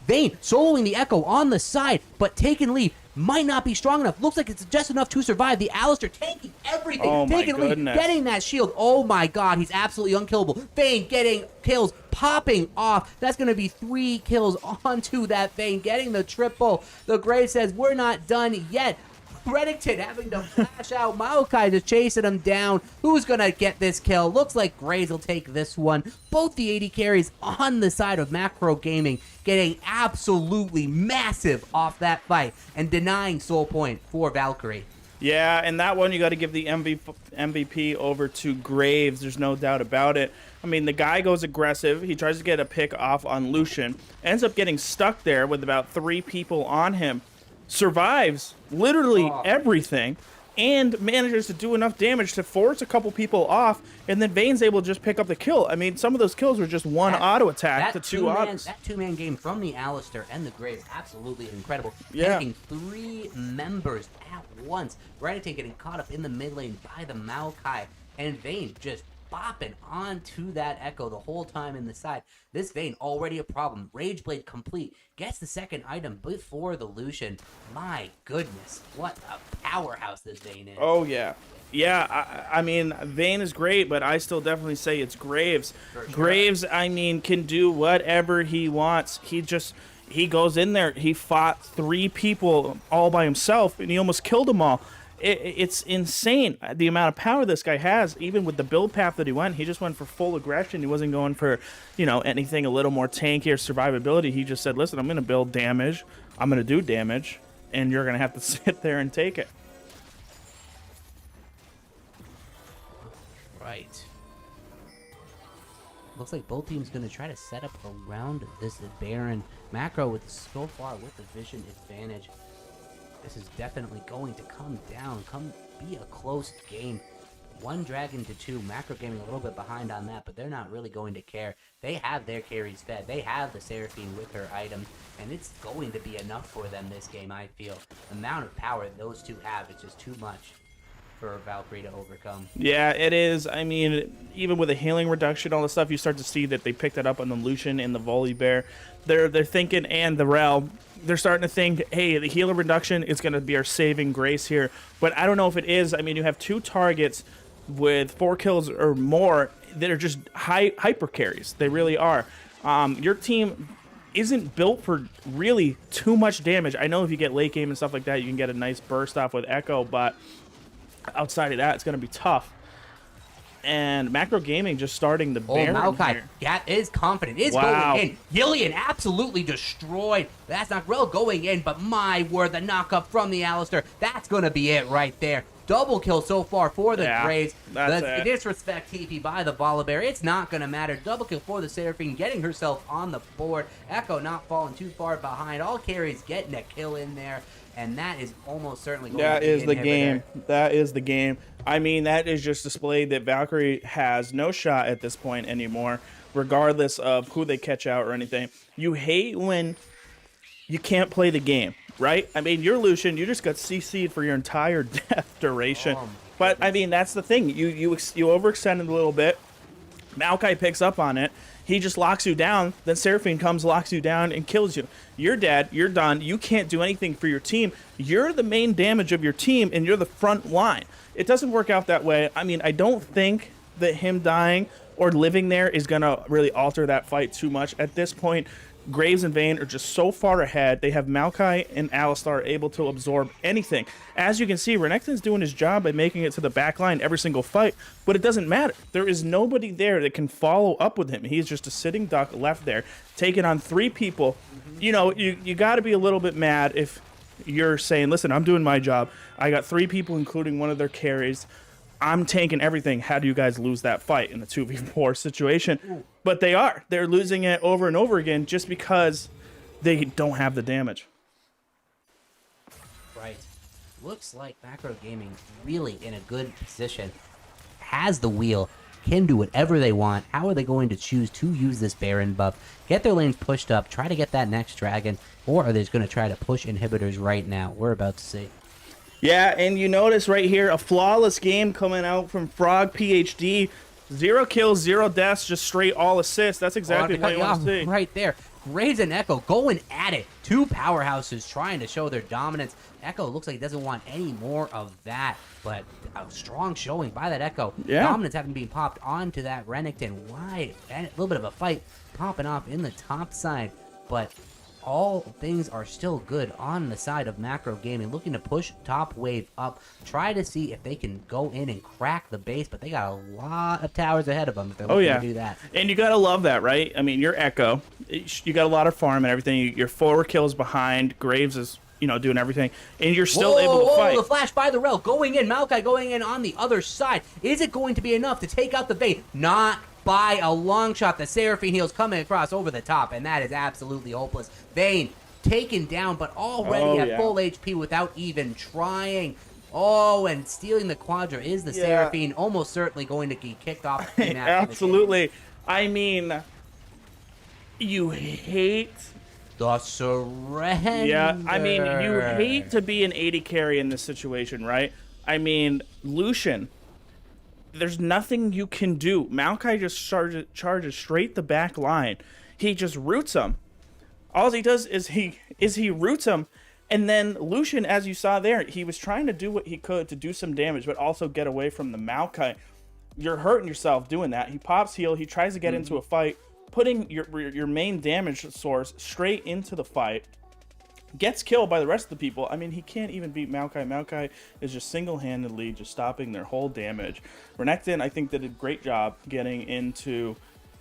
Vayne soloing the Echo on the side, but taking lead might not be strong enough. Looks like it's just enough to survive. The Alistair tanking everything, Oh my taking lead, goodness. getting that shield. Oh my god, he's absolutely unkillable. Vayne getting kills, popping off. That's going to be 3 kills onto that Vayne, getting the triple. The Grave says, we're not done yet. Renekton having to flash out. Maokai just chasing him down. Who's going to get this kill? Looks like Graves will take this one. Both the AD carries on the side of Macro Gaming getting absolutely massive off that fight and denying soul point for Valkyrie. Yeah, and that one you got to give the MVP over to Graves. There's no doubt about it. I mean, the guy goes aggressive. He tries to get a pick off on Lucian. Ends up getting stuck there with about 3 people on him. Survives literally everything. And manages to do enough damage to force a couple people off. And then Vayne's able to just pick up the kill. I mean, some of those kills were just one auto attack to 2 autos. That two-man game from the Alistair and the Graves, absolutely incredible. Yeah. Taking 3 members at once. Renekton getting caught up in the mid lane by the Maokai. And Vayne just bopping onto that Echo the whole time in the side. This Vayne already a problem. Rage Blade complete. Gets the second item before the Lucian. My goodness, what a powerhouse this Vayne is. Oh, yeah. Yeah, I mean, Vayne is great, but I still definitely say it's Graves. For sure. Graves, I mean, can do whatever he wants. He goes in there. He fought 3 people all by himself, and he almost killed them all. It's insane the amount of power this guy has. Even with the build path that he went, he just went for full aggression. He wasn't going for, anything a little more tanky or survivability. He just said, listen, I'm going to build damage. I'm going to do damage, and you're going to have to sit there and take it. Right. Looks like both teams going to try to set up around this Baron. Macro with so far with the vision advantage. This is definitely going to come down, be a close game. 1 dragon to 2. Macro Gaming a little bit behind on that, but they're not really going to care. They have their carries fed. They have the Seraphine with her items, and it's going to be enough for them this game, I feel. The amount of power those two have is just too much for Valkyrie to overcome. Yeah, it is. I mean, even with a healing reduction, all the stuff, you start to see that they picked it up on the Lucian and the Volibear. They're thinking, and the Rel, they're starting to think, hey, the healing reduction is going to be our saving grace here. But I don't know if it is. I mean, you have 2 targets with 4 kills or more that are just hyper carries. They really are. Your team isn't built for really too much damage. I know if you get late game and stuff like that, you can get a nice burst off with Echo, but outside of that, it's going to be tough. And Macro Gaming just starting the Baron Maokai, here. that is confident. Is Wow. going in. Gillian absolutely destroyed. That's not Rel going in, but my word, the knockup from the Alistair. That's going to be it right there. Double kill so far for the Yeah, Graves. that's The it. disrespect TP by the Volibear. It's not going to matter. Double kill for the Seraphine, getting herself on the board. Echo not falling too far behind. All carries getting a kill in there. And that is almost certainly going to That be is the inhibitor. game. That is the game. I mean, that is just displayed that Valkyrie has no shot at this point anymore, regardless of who they catch out or anything. You hate when you can't play the game, right? I mean, you're Lucian. You just got CC'd for your entire death duration. But, I mean, that's the thing. You overextended a little bit. Maokai picks up on it. He just locks you down. Then Seraphine comes, locks you down, and kills you. You're dead. You're done. You can't do anything for your team. You're the main damage of your team, and you're the front line. It doesn't work out that way. I mean, I don't think that him dying or living there is going to really alter that fight too much. At this point, Graves and Vayne are just so far ahead. They have Maokai and Alistar able to absorb anything. As you can see, Renekton's doing his job by making it to the back line every single fight, but it doesn't matter. There is nobody there that can follow up with him. He's just a sitting duck left there, taking on 3 people. You know, you got to be a little bit mad if you're saying, listen, I'm doing my job. I got 3 people, including one of their carries. I'm tanking everything. How do you guys lose that fight in the 2v4 situation? But they are. They're losing it over and over again just because they don't have the damage. Right. Looks like Macro Gaming really in a good position. Has the wheel. Can do whatever they want. How are they going to choose to use this Baron buff? Get their lanes pushed up. Try to get that next dragon. Or are they just going to try to push inhibitors right now? We're about to see. Yeah, and you notice right here, a flawless game coming out from Frog PhD. 0 kills, 0 deaths, just straight all assists. That's exactly what you want to see. Right there. Graves and Echo going at it. 2 powerhouses trying to show their dominance. Echo looks like he doesn't want any more of that, but a strong showing by that Echo. Yeah. Dominance having been popped onto that Renekton. Wide, and a little bit of a fight popping off in the top side, but all things are still good on the side of Macro Gaming, looking to push top wave up, try to see if they can go in and crack the base, but they got a lot of towers ahead of them if they're looking to do that. And you gotta love that, right? I mean, you're Echo, you got a lot of farm and everything. You're 4 kills behind. Graves is, you know, doing everything, and you're still able to fight. The flash by the Rel going in. Maokai going in on the other side. Is it going to be enough to take out the Vayne? Not by a long shot. The Seraphine heals coming across over the top, and that is absolutely hopeless. Vayne taken down, but already at full HP without even trying. Oh, and stealing the Quadra is the Seraphine, almost certainly going to get kicked off. Absolutely. I mean, you hate the surrender. Yeah, I mean, you hate to be an 80 carry in this situation, right? I mean, Lucian, there's nothing you can do. Maokai just charges straight the back line. He just roots him. All he does is he roots him, and then Lucian, as you saw there, he was trying to do what he could to do some damage, but also get away from the Maokai. You're hurting yourself doing that. He pops heal. He tries to get into a fight, putting your main damage source straight into the fight. Gets killed by the rest of the people. I mean, he can't even beat Maokai. Maokai is just single-handedly just stopping their whole damage. Renekton, I think, did a great job getting into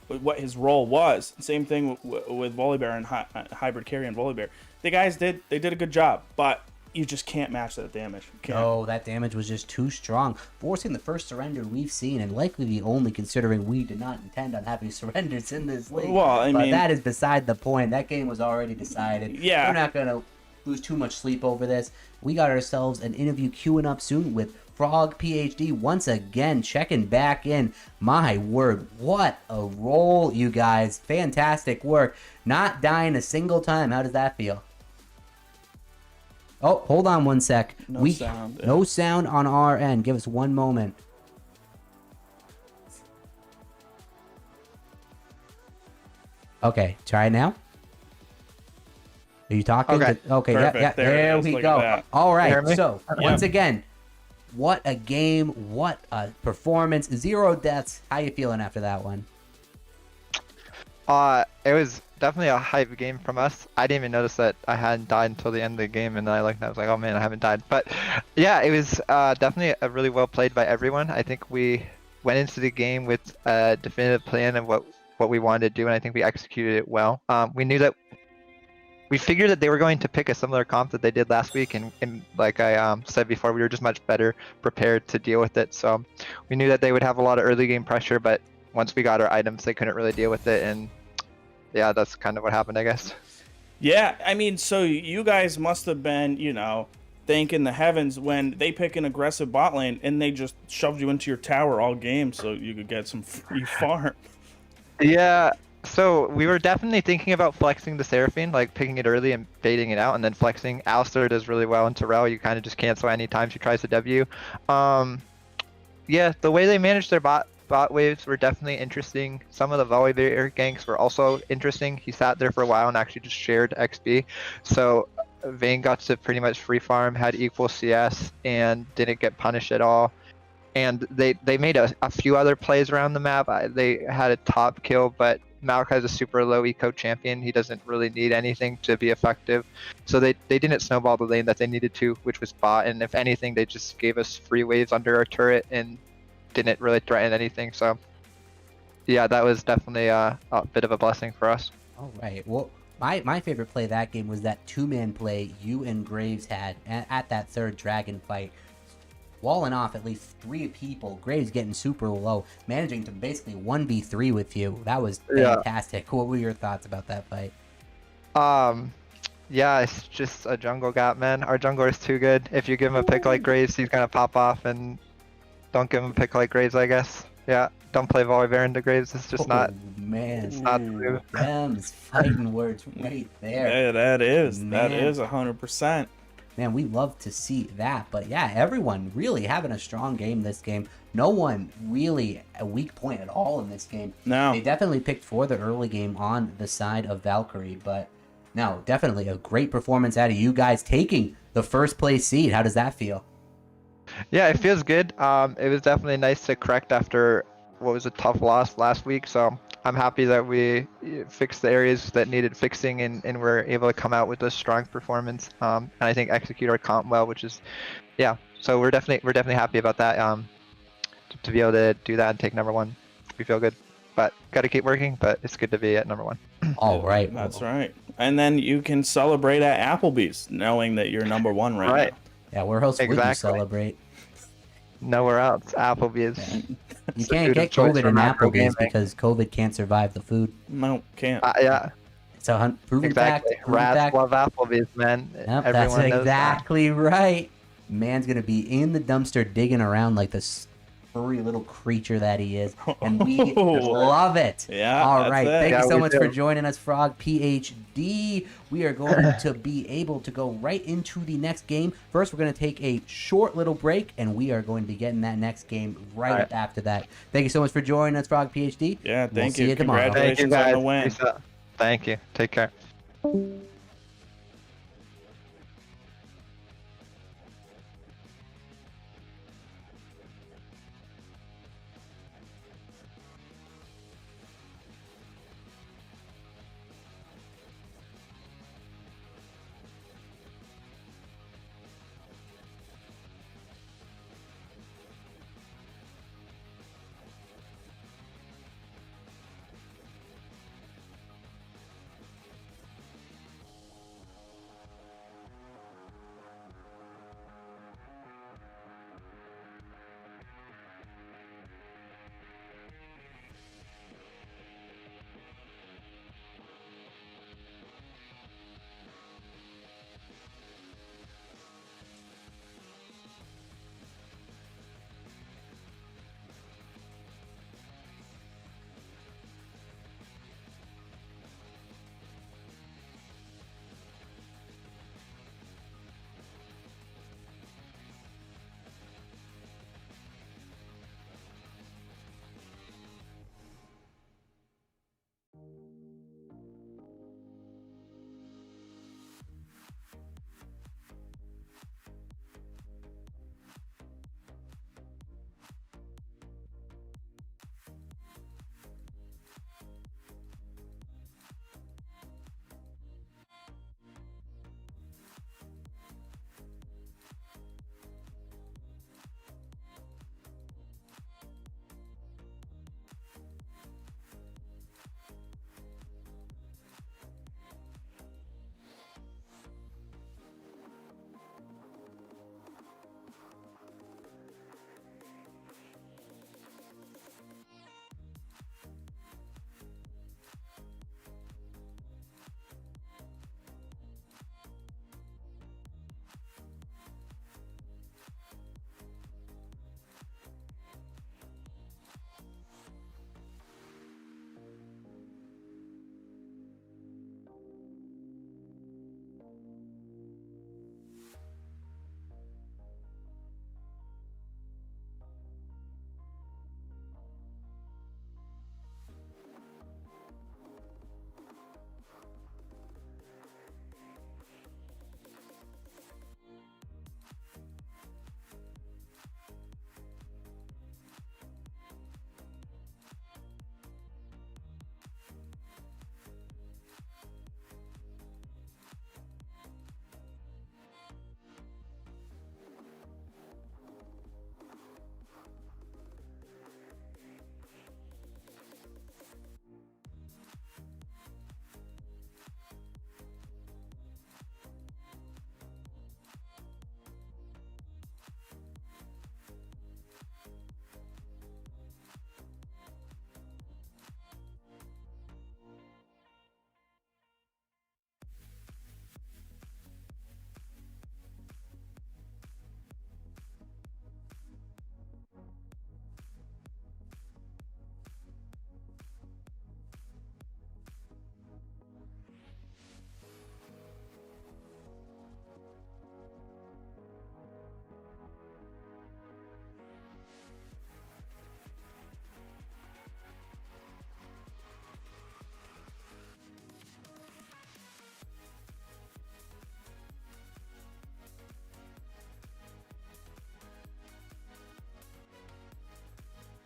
what his role was. Same thing with Volibear and Hybrid Carry and Volibear. The guys did a good job, but you just can't match that damage. No, that damage was just too strong, forcing the first surrender we've seen, and likely the only, considering we did not intend on having surrenders in this league. Well, I mean, that is beside the point. That game was already decided. Yeah. We're not going to lose too much sleep over this. We got ourselves an interview queuing up soon with Frog PhD once again, checking back in. My word, what a roll, you guys. Fantastic work. Not dying a single time. How does that feel? Oh, hold on one sec. No sound on our end. Give us one moment. Okay, try it now. Are you talking? Okay. Yeah. There we go. All right. So once again, what a game! What a performance! 0 deaths. How you feeling after that one? It was definitely a hype game from us. I didn't even notice that I hadn't died until the end of the game, and I was like, oh man, I haven't died. But yeah, it was definitely a really well played by everyone. I think we went into the game with a definitive plan of what we wanted to do, and I think we executed it well. We figured that they were going to pick a similar comp that they did last week, and like I said before, we were just much better prepared to deal with it. So we knew that they would have a lot of early game pressure, but once we got our items, they couldn't really deal with it, and yeah, that's kind of what happened, I guess. Yeah, I mean, so you guys must have been, thanking the heavens when they pick an aggressive bot lane and they just shoved you into your tower all game so you could get some free farm. Yeah, so we were definitely thinking about flexing the Seraphine, like picking it early and baiting it out, and then flexing. Alistar does really well in Terrell. You kind of just cancel any time she tries to W. Yeah, the way they managed their bot waves were definitely interesting. Some of the Volibear ganks were also interesting. He sat there for a while and actually just shared XP. So Vayne got to pretty much free farm, had equal CS, and didn't get punished at all. and they made a few other plays around the map. They had a top kill, but Malachi's a super low eco champion. He doesn't really need anything to be effective. So they didn't snowball the lane that they needed to, which was bot. And if anything, they just gave us free waves under our turret and didn't really threaten anything. So yeah, that was definitely a bit of a blessing for us. All right. Well, my favorite play of that game was that 2-man play you and Graves had at that third dragon fight. Walling off at least 3 people. Graves getting super low, managing to basically 1v3 with you. That was fantastic. Yeah. What were your thoughts about that fight? Yeah, it's just a jungle gap, man. Our jungler is too good. If you give him a pick like Graves, he's gonna pop off, and don't give him a pick like Graves, I guess. Yeah, don't play Volibear into Graves. It's just not. Man, it's not true. Them's fighting words right there. Yeah, that is 100%. Man, we love to see that. But yeah, everyone really having a strong game this game. No one really a weak point at all in this game. No. They definitely picked for the early game on the side of Valkyrie. But no, definitely a great performance out of you guys taking the first place seed. How does that feel? Yeah, it feels good. It was definitely nice to correct after what was a tough loss last week. So I'm happy that we fixed the areas that needed fixing and we're able to come out with a strong performance. And I think execute our comp well, which is, yeah. So we're definitely happy about that. To be able to do that and take #1, we feel good. But got to keep working. But it's good to be at #1. All right, that's right. And then you can celebrate at Applebee's, knowing that you're #1 right now. Yeah, where else would you celebrate? Nowhere else. Applebee's. Yeah. You can't get COVID in Applebee's because COVID can't survive the food. No, can't. Yeah. It's a proven exactly. fact. Rats love Applebee's, man. Yep, that's exactly right. Man's gonna be in the dumpster digging around like this furry little creature that he is, and we love it. Yeah. All right. Thank you so much for joining us, Frog PhD. We are going to be able to go right into the next game. First, we're going to take a short little break, and we are going to be getting that next game right up after that. Thank you so much for joining us, Frog PhD. Yeah, thank you. See you tomorrow. Congratulations on the win. Thank you. Take care.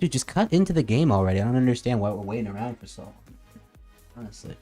Dude, just cut into the game already. I don't understand why we're waiting around for so long. Honestly.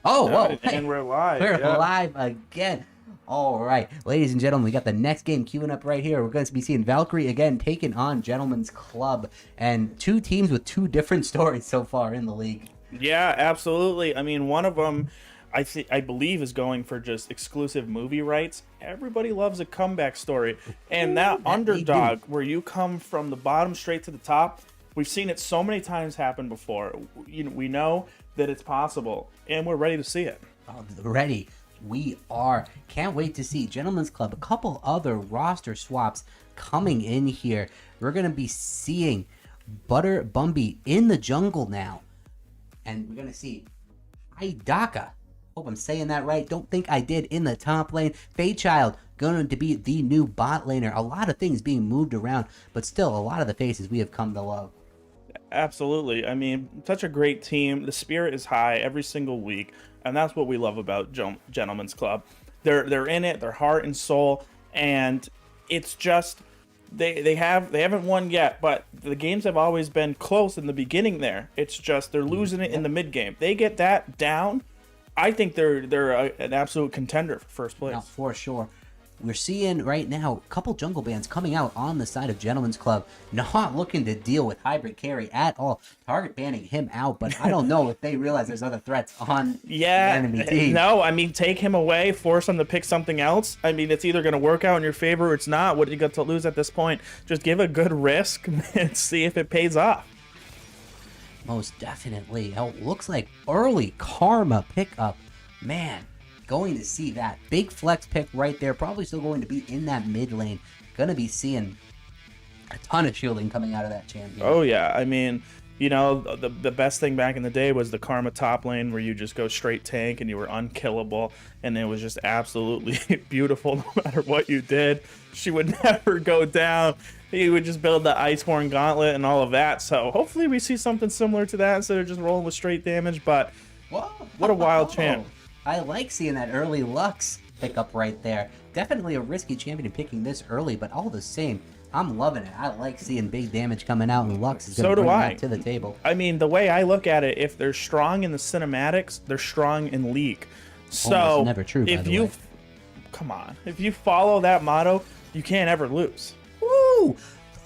Oh, whoa. And we're live. We're yeah. live again. All right, ladies and gentlemen, we got the next game queuing up right here. We're going to be seeing Valkyrie again taking on Gentleman's Club, and two teams with two different stories so far in the league. Yeah, absolutely. I mean, one of them, I believe, is going for just exclusive movie rights. Everybody loves a comeback story, and that underdog, where you come from the bottom straight to the top, we've seen it so many times happen before. We know that it's possible, and we're ready to see it. Oh, ready. We are. Can't wait to see Gentleman's Club. A couple other roster swaps coming in here. We're going to be seeing Butter Bumby in the jungle now. And we're going to see Idaka. Hope I'm saying that right. Don't think I did in the top lane. Faychild going to be the new bot laner. A lot of things being moved around, but still a lot of the faces we have come to love. Absolutely. I mean, such a great team. The spirit is high every single week, and that's what we love about Gentleman's Club. They're in it, their heart and soul, and it's just they haven't won yet, but the games have always been close in the beginning there. It's just they're losing it in the mid game. They get that down, I think they're an absolute contender for first place. No, for sure. We're seeing right now a couple jungle bands coming out on the side of Gentleman's Club, not looking to deal with Hybrid Carry at all. Target banning him out, but I don't know if they realize there's other threats on the enemy team. No, I mean, take him away, force him to pick something else. I mean, it's either going to work out in your favor or it's not. What do you got to lose at this point? Just give a good risk and see if it pays off. Most definitely. Oh, looks like early Karma pickup. Man, going to see that. Big flex pick right there. Probably still going to be in that mid lane. Gonna be seeing a ton of shielding coming out of that champion. Oh, yeah. I mean, you know, the best thing back in the day was the Karma top lane where you just go straight tank and you were unkillable. And it was just absolutely beautiful no matter what you did. She would never go down. He would just build the Iceborne Gauntlet and all of that. So hopefully we see something similar to that instead of just rolling with straight damage. But whoa, what a wild champ. I like seeing that early Lux pickup right there. Definitely a risky champion picking this early, but all the same, I'm loving it. I like seeing big damage coming out, and Lux is going to bring that to the table. I mean, the way I look at it, if they're strong in the cinematics, they're strong in League. So almost never true, by if the you way. come on, if you follow that motto, you can't ever lose. Woo!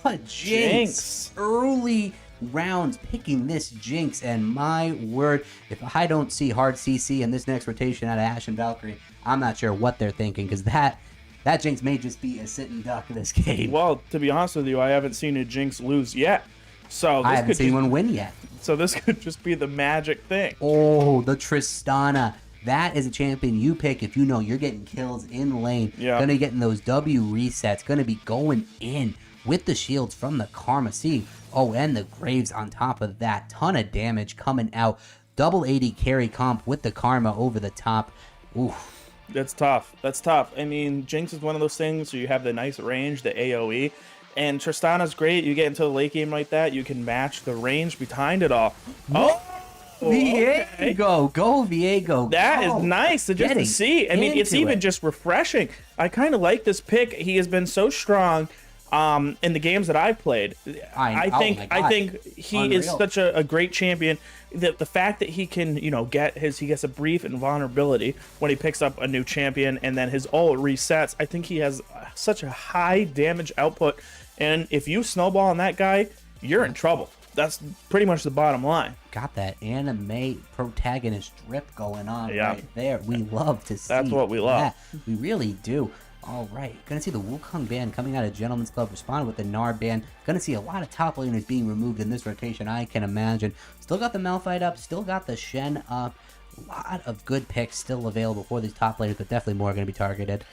But Jinx. Early rounds picking this Jinx, and my word, if I don't see hard CC in this next rotation out of Ashen Valkyrie, I'm not sure what they're thinking, because that Jinx may just be a sitting duck this game. Well, to be honest with you, I haven't seen a Jinx lose yet. So this I haven't seen one win yet. So this could just be the magic thing. Oh, the Tristana. That is a champion you pick if you know you're getting kills in lane. Yeah. Gonna be getting those W resets. Gonna be going in with the shields from the Karma. See, oh, and the Graves on top of that. Ton of damage coming out. Double 80 carry comp with the Karma over the top. Oof. That's tough. That's tough. I mean, Jinx is one of those things where you have the nice range, the AoE, and Tristana's great. You get into the late game like that, you can match the range behind it all. Oh, Viego, okay. Go Viego. That go. is nice to just to see. I mean, it's even just refreshing. I kind of like this pick. He has been so strong in the games that I've played. I think he is such a great champion. The fact that he can, you know, he gets a brief invulnerability when he picks up a new champion, and then his ult resets. I think he has such a high damage output, and if you snowball on that guy, you're in trouble. That's pretty much the bottom line. Got that anime protagonist drip going on right there. We love to see That's what we love. that. We really do. All right, gonna see the Wukong band coming out of Gentleman's Club respond with the Nard band. Gonna see a lot of top laners being removed in this rotation, I can imagine. Still got the Malphite up, still got the Shen up. A lot of good picks still available for these top laners, but definitely more gonna be targeted.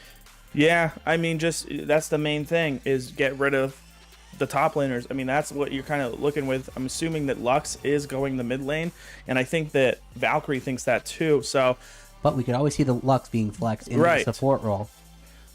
Yeah, I mean, just that's the main thing, is get rid of the top laners. I mean, that's what you're kind of looking with. I'm assuming that Lux is going the mid lane, and I think that Valkyrie thinks that too. So, but we could always see the Lux being flexed in the support role.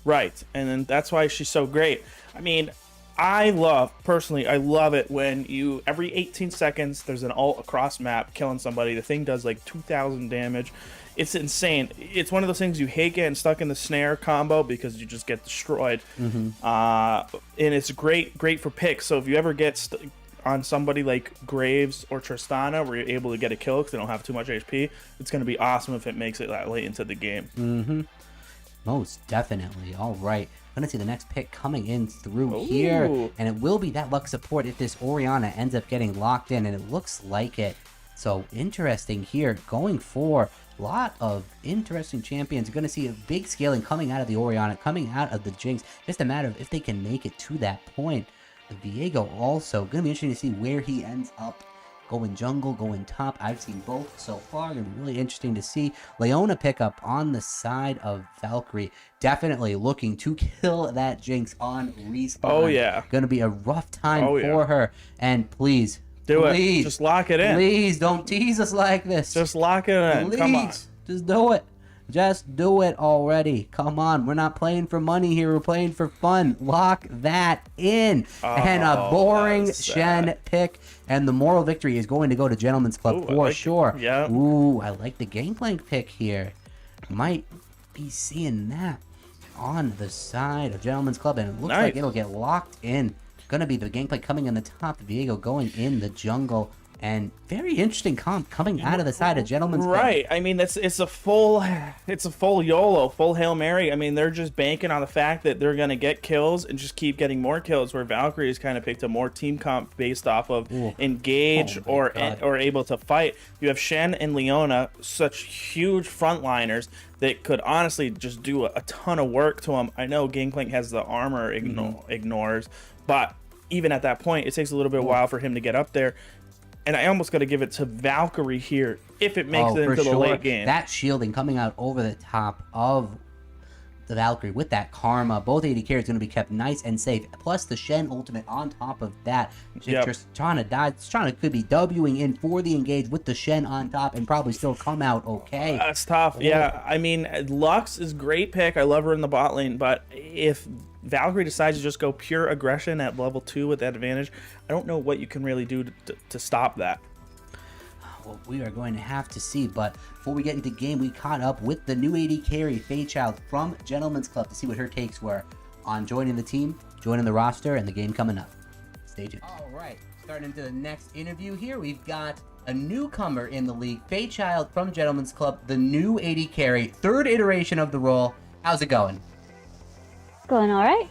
Right, and then that's why she's so great. I mean, I love it when you, every 18 seconds, there's an ult across map killing somebody. The thing does like 2,000 damage. It's insane. It's one of those things you hate getting stuck in the snare combo because you just get destroyed. And it's great for picks. So if you ever get on somebody like Graves or Tristana, where you're able to get a kill because they don't have too much HP, it's going to be awesome if it makes it that late into the game. Mm-hmm. Most definitely. All right. Gonna see the next pick coming in through here, and it will be that Lux support if this Orianna ends up getting locked in, and it looks like it. So interesting here, going for a lot of interesting champions. You're gonna see a big scaling coming out of the Orianna, coming out of the Jinx. Just a matter of if they can make it to that point. The Viego also gonna be interesting to see where he ends up. Going jungle, going top. I've seen both so far. Gonna be really interesting to see. Leona pick up on the side of Valkyrie. Definitely looking to kill that Jinx on respawn. Oh, yeah. Gonna be a rough time for her. And please, it. Just lock it in. Please don't tease us like this. Just lock it in. Please, Come on. just do it. Just do it already. Come on. We're not playing for money here. We're playing for fun. Lock that in. And a boring Shen pick. And the moral victory is going to go to Gentleman's Club for sure. Yeah. Ooh, I like the Gangplank pick here. Might be seeing that on the side of Gentleman's Club. And it looks like it'll get locked in. Gonna be the Gangplank coming in the top. Viego going in the jungle. And very interesting comp coming out of the side of Gentleman's Club. Right. I mean, it's a full YOLO, full Hail Mary. I mean, they're just banking on the fact that they're going to get kills and just keep getting more kills, where Valkyrie has kind of picked a more team comp based off of engage or able to fight. You have Shen and Leona, such huge frontliners that could honestly just do a ton of work to them. I know Gangplank has the armor ignores, but even at that point, it takes a little bit while for him to get up there. And I almost got to give it to Valkyrie here if it makes it into the late game. That shielding coming out over the top of the Valkyrie with that Karma. Both AD carries going to be kept nice and safe. Plus the Shen ultimate on top of that. Tristana died. Tristana could be Wing in for the engage with the Shen on top and probably still come out okay. That's tough. Yeah, I mean, Lux is a great pick. I love her in the bot lane. But if Valkyrie decides to just go pure aggression at level 2 with that advantage, I don't know what you can really do to stop that. Well, we are going to have to see, but before we get into game, we caught up with the new AD carry, Fayechild, from Gentleman's Club to see what her takes were on joining the team, joining the roster, and the game coming up. Stay tuned. All right, starting into the next interview here, we've got a newcomer in the league, Fayechild from Gentleman's Club, the new AD carry, third iteration of the role. How's it going? Going all right.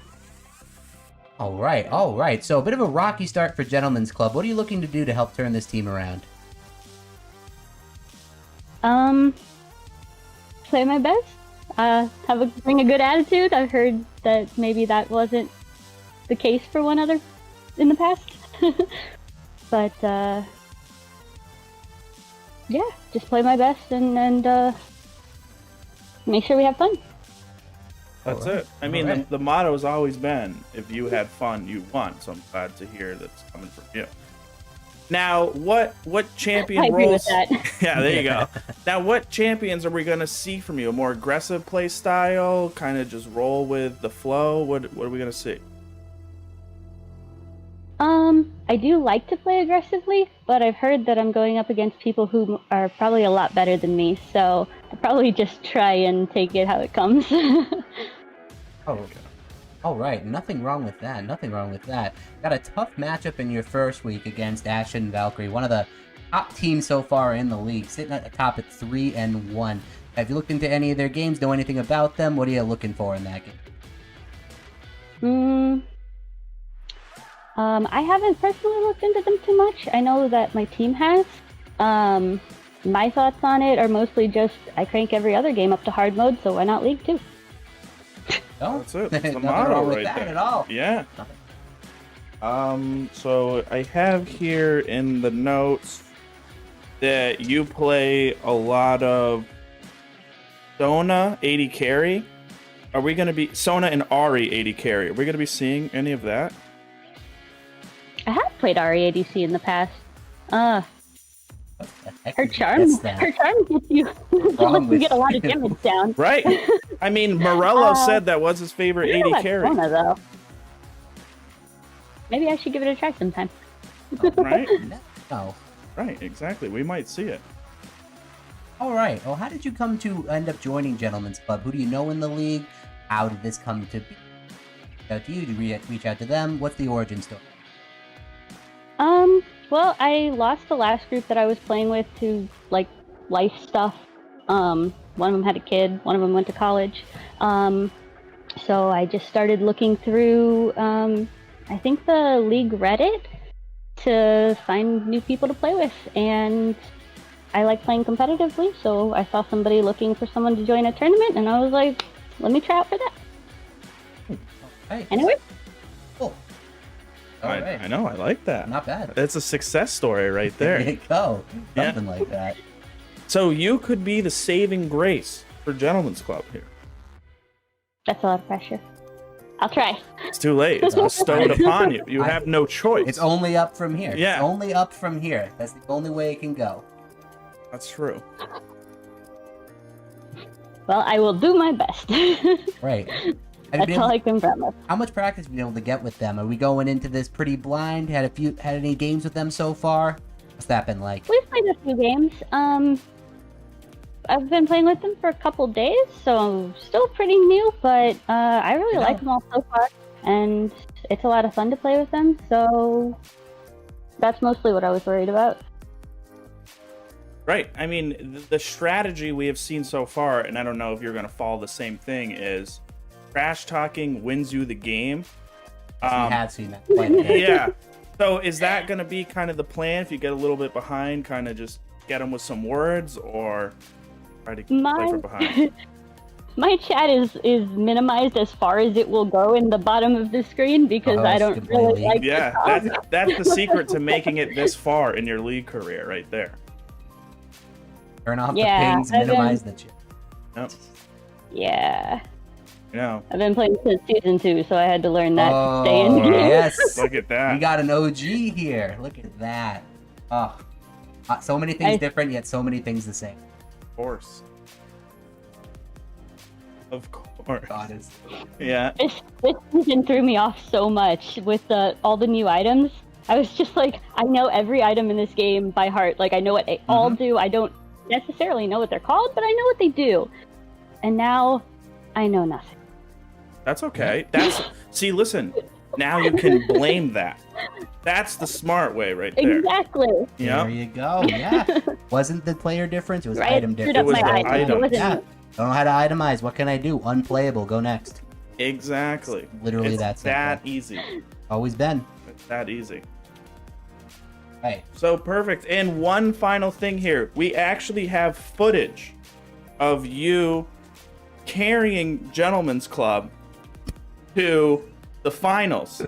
All right. So a bit of a rocky start for Gentleman's Club. What are you looking to do to help turn this team around? Play my best. Bring a good attitude. I've heard that maybe that wasn't the case for one other in the past. But yeah, just play my best and make sure we have fun. That's it. I mean, the motto has always been, if you had fun, you won. So I'm glad to hear that's coming from you. Now, what champion I agree roles? with that. Yeah, there you go. Now, what champions are we going to see from you? A more aggressive play style? Kind of just roll with the flow? What are we going to see? I do like to play aggressively, but I've heard that I'm going up against people who are probably a lot better than me, so I'll probably just try and take it how it comes. Okay. All right, nothing wrong with that. Nothing wrong with that. Got a tough matchup in your first week against Ashen and Valkyrie, one of the top teams so far in the league, sitting at the top at 3-1. Have you looked into any of their games? Know anything about them? What are you looking for in that game? I haven't personally looked into them too much. I know that my team has. My thoughts on it are mostly just I crank every other game up to hard mode, so why not League 2? No, that's it. That's the nothing motto wrong with right that there. at all. Yeah. Nothing. So I have here in the notes that you play a lot of Sona 80 carry. Are we going to be Sona and Ari 80 carry? Are we going to be seeing any of that? I have played READC in the past. Her charm gets you lets you get a lot of damage down. Right. I mean, Morello said that was his favorite 80 carry. Sona, though. Maybe I should give it a try sometime. Right? No. Right, exactly. We might see it. All right. Well, how did you come to end up joining Gentleman's Club? Who do you know in the league? How did this come to be? Out to you? Did you reach out to them? What's the origin story? Well, I lost the last group that I was playing with to like life stuff. One of them had a kid, one of them went to college. So I just started looking through, I think the League Reddit to find new people to play with, and I like playing competitively, so I saw somebody looking for someone to join a tournament, and I was like, let me try out for that. Hey, And it worked. cool. All right. I know, I like that. Not bad. It's a success story right There there. you go. Yeah. Something like that. So you could be the saving grace for Gentlemen's Club here. That's a lot of pressure. I'll try. It's too late. It's bestowed upon you. You have no choice. It's only up from here. Yeah. It's only up from here. That's the only way it can go. That's true. Well, I will do my best. Right. That's all I can promise. How much practice have you been able to get with them? Are we going into this pretty blind? Had any games with them so far? What's that been like? We've played a few games. I've been playing with them for a couple days, so I'm still pretty new, but I really like them all so far, and it's a lot of fun to play with them, so that's mostly what I was worried about. Right. I mean, the strategy we have seen so far, and I don't know if you're going to follow the same thing, is trash talking wins you the game. We have seen that quite a bit. Yeah. So is that going to be kind of the plan if you get a little bit behind, kind of just get them with some words, or try to play from behind? My chat is minimized as far as it will go in the bottom of the screen because I don't really like to Yeah, talk. that's the secret to making it this far in your league career right there. Turn off Yeah, the pings, minimize the chat. Yep. Yeah. You know, I've been playing since season 2, so I had to learn that to stay in the game. Yes. look at that. We got an OG here. Look at that. Oh, so many things different, yet so many things the same. Of course. Of course. Honestly. Yeah. This season threw me off so much with all the new items. I was just like, I know every item in this game by heart. Like, I know what they all do. I don't necessarily know what they're called, but I know what they do. And now, I know nothing. That's okay. See, listen. Now you can blame that. That's the smart way right there. Exactly. Yeah. There you go. Yeah. Wasn't the player difference? It was Right? item Screwed difference. up was my the item. item. It wasn't Yeah. me. Don't know how to itemize. What can I do? Unplayable. Go next. Exactly. Literally it's that simple. that easy. Always been. It's that easy. Right. So perfect. And one final thing here. We actually have footage of you carrying Gentlemen's Club to the finals.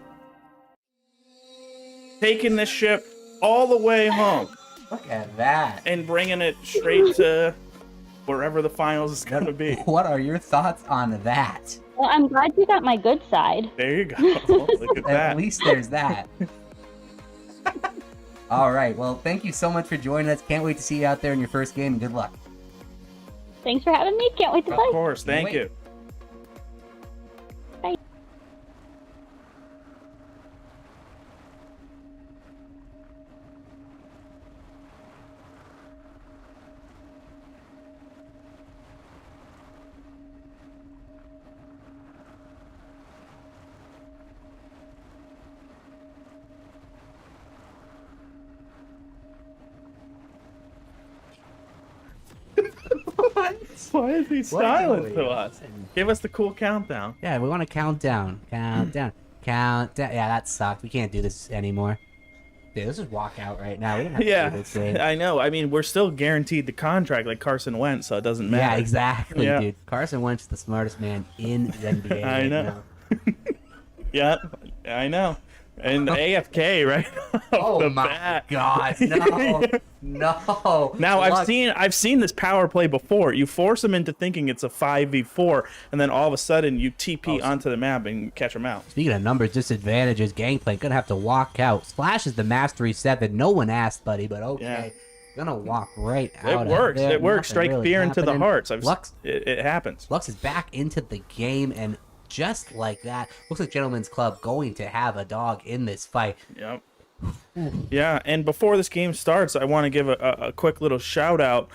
Taking this ship all the way home Look at that. and bringing it straight to wherever the finals is going to be. What are your thoughts on that? Well, I'm glad you got my good side. There you go. Look at At that. least there's that. All right. Well, thank you so much for joining us. Can't wait to see you out there in your first game. And good luck. Thanks for having me. Can't wait to Of play. course. Thank wait. you. Bye. Why is he silent to us? Give us the cool countdown. Yeah, we want to count down. Count down. Count down. Yeah, that sucked. We can't do this anymore. Dude, let's just walk out right now. We don't have to do this thing. I know. I mean, we're still guaranteed the contract like Carson Wentz, so it doesn't matter. Yeah, exactly, Yeah. dude. Carson Wentz is the smartest man in the NBA. I right know. now. Yeah, I know. And AFK, right? Oh The my bat. God! No, no. Now Look, I've seen this power play before. You force them into thinking it's a 5v4, and then all of a sudden you TP onto the map and catch them out. Speaking of numbers, disadvantages, gangplank, gonna have to walk out. Splash is the mastery 7. No one asked, buddy, but okay. Yeah. Gonna walk right It out. of works. there. It works. Nothing Strike really fear into the happening. hearts. Lux, It happens. Lux is back into the game, and just like that, looks like Gentlemen's Club going to have a dog in this fight. Yep. Yeah, and before this game starts, I want to give a quick little shout out.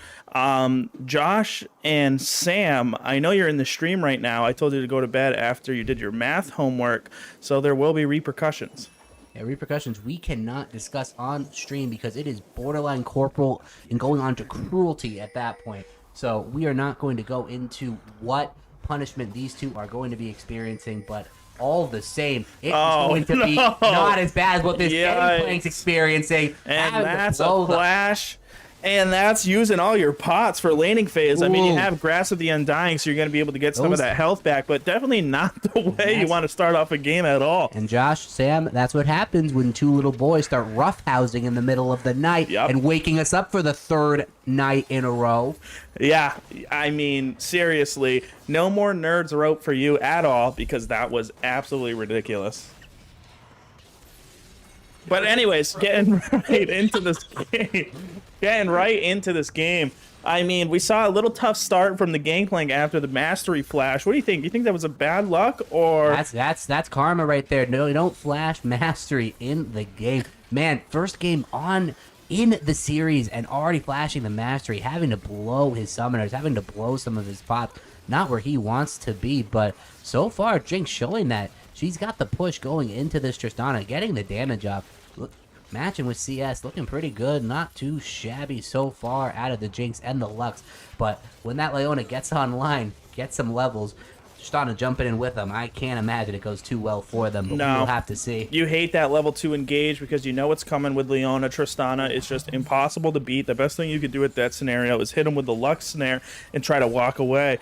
Josh and Sam, I know you're in the stream right now. I told you to go to bed after you did your math homework, so there will be repercussions. Yeah, repercussions we cannot discuss on stream because it is borderline corporal and going on to cruelty at that point. So we are not going to go into what punishment these two are going to be experiencing, but all the same, it's going to be not as bad as what this Gangplank's experiencing. And Having to that's a blow the- flash. And that's using all your pots for laning phase. I mean, you have Grass of the Undying, so you're going to be able to get some of that health back, but definitely not the way you want to start off a game at all. And Josh, Sam, that's what happens when two little boys start roughhousing in the middle of the night and waking us up for the third night in a row. Yeah, I mean, seriously, no more Nerds Rope for you at all, because that was absolutely ridiculous. But anyways, getting right into this game. I mean, we saw a little tough start from the Gangplank after the Mastery Flash. What do you think? You think that was a bad luck, or that's karma right there? No, you don't flash Mastery in the game, man. First game on in the series and already flashing the Mastery, having to blow his summoners, having to blow some of his pots. Not where he wants to be, but so far Jinx showing that she's got the push going into this Tristana, getting the damage up. Matching with CS, looking pretty good, not too shabby so far out of the Jinx and the Lux. But when that Leona gets online, gets some levels, Tristana jumping in with them, I can't imagine it goes too well for them, but we'll have to see. You hate that level 2 engage because you know what's coming with Leona. Tristana is just impossible to beat. The best thing you could do at that scenario is hit him with the Lux snare and try to walk away.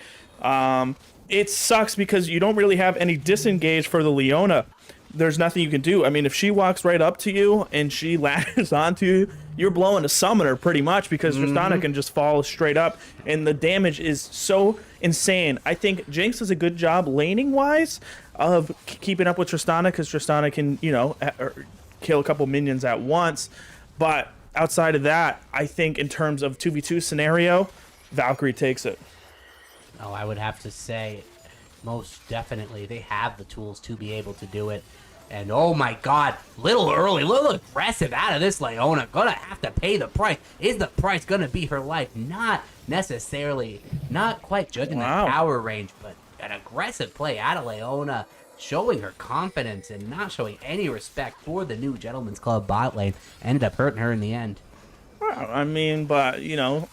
It sucks because you don't really have any disengage for the Leona. There's nothing you can do. I mean, if she walks right up to you and she latches onto you, you're blowing a summoner pretty much because Tristana can just fall straight up, and the damage is so insane. I think Jinx does a good job laning-wise of keeping up with Tristana because Tristana can, you know, kill a couple minions at once. But outside of that, I think in terms of 2v2 scenario, Valkyrie takes it. Oh, I would have to say most definitely they have the tools to be able to do it. And oh my god, little early, little aggressive out of this Leona. Gonna have to pay the price. Is the price gonna be her life? Not necessarily, not quite judging the power range, but an aggressive play out of Leona, showing her confidence and not showing any respect for the new Gentleman's Club bot lane. Ended up hurting her in the end. Well, I mean, but, you know...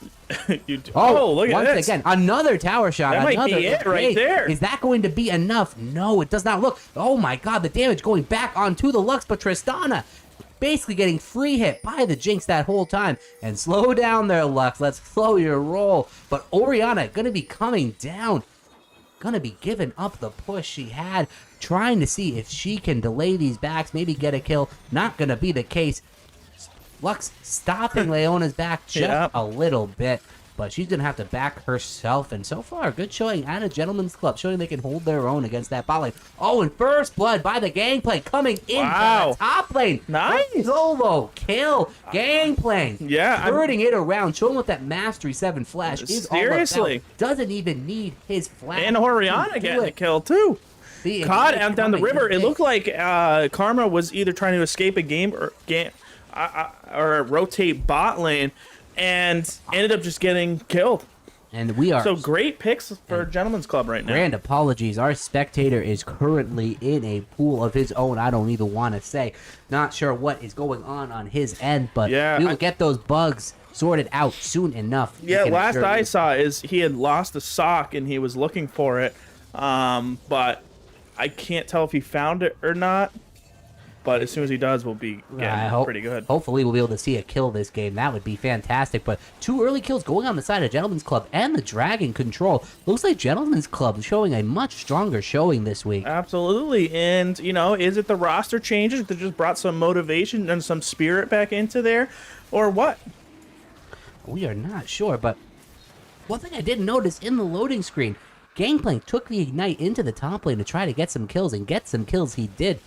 look at once this. again, another tower shot. That might be it right there. Is that going to be enough? No, it does not look. Oh my god, the damage going back onto the Lux, but Tristana basically getting free hit by the Jinx that whole time. And slow down there, Lux. Let's slow your roll. But Orianna going to be coming down. Going to be giving up the push she had. Trying to see if she can delay these backs. Maybe get a kill. Not going to be the case. Lux stopping Leona's back just a little bit, but she's going to have to back herself. And so far, good showing out of Gentleman's Club, showing they can hold their own against that bot lane. Oh, and first blood by the Gangplank coming into the top lane. Nice. Solo kill. Gangplank. Yeah. Turning it around, showing what that Mastery 7 flash is all about. Doesn't even need his flash. And Orianna getting the kill, too. Caught out down the river. It looked like Karma was either trying to escape a game or rotate bot lane, and ended up just getting killed. And we are so great picks for Gentleman's Club right now. Grand apologies. Our spectator is currently in a pool of his own. I don't even want to say. Not sure what is going on his end, but we will get those bugs sorted out soon enough. Yeah, last I saw is he had lost a sock and he was looking for it, but I can't tell if he found it or not. But as soon as he does, we'll be getting pretty good. Hopefully, we'll be able to see a kill this game. That would be fantastic. But 2 early kills going on the side of Gentleman's Club and the Dragon Control. Looks like Gentleman's Club showing a much stronger showing this week. Absolutely. And, you know, is it the roster changes that just brought some motivation and some spirit back into there? Or what? We are not sure. But one thing I didn't notice in the loading screen, Gangplank took the Ignite into the top lane to try to get some kills. And get some kills he did.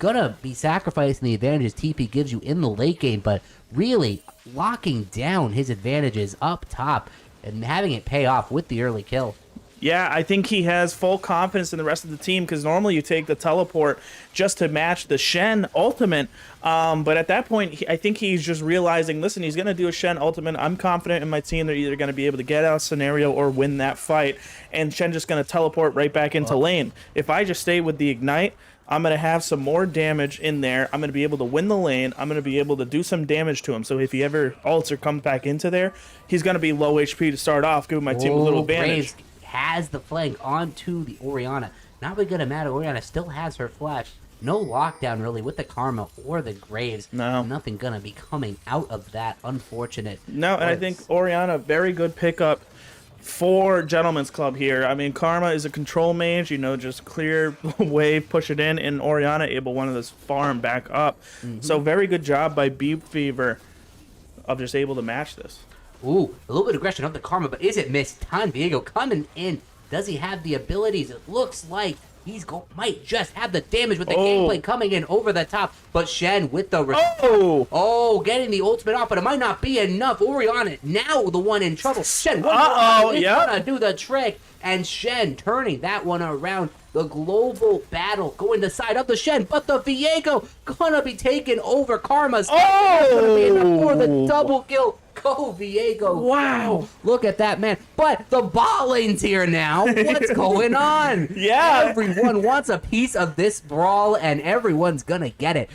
Gonna be sacrificing the advantages TP gives you in the late game, but really locking down his advantages up top and having it pay off with the early kill. Yeah, I think he has full confidence in the rest of the team because normally you take the teleport just to match the Shen ultimate. But at that point, I think he's just realizing, listen, he's going to do a Shen ultimate. I'm confident in my team. They're either going to be able to get out a scenario or win that fight. And Shen just going to teleport right back into lane. If I just stay with the Ignite, I'm going to have some more damage in there. I'm going to be able to win the lane. I'm going to be able to do some damage to him. So if he ever ults or comes back into there, he's going to be low HP to start off, giving my team a little advantage. Graves has the flank onto the Orianna. Not really gonna matter. Orianna still has her flash. No lockdown really with the Karma or the Graves. No. Nothing gonna be coming out of that. Unfortunate. No, and I think Orianna, very good pickup for Gentleman's Club here. I mean, Karma is a control mage, just clear wave, push it in, and Orianna able one of this farm back up. So very good job by Beep Fever of just able to match this. Ooh, a little bit of aggression of the Karma, but is it missed time? Diego coming in. Does he have the abilities? It looks like might just have the damage with the gameplay coming in over the top. But Shen with the getting the ultimate off, but it might not be enough. Orianna now the one in trouble. Shen, gonna do the trick, and Shen turning that one around. The global battle going to side of the Shen, but the Viego gonna be taking over. Karma's gonna be enough for the double kill. Go Viego. Wow. Look at that, man. But the bot lane's here now. What's going on? Yeah. Everyone wants a piece of this brawl, and everyone's gonna get it.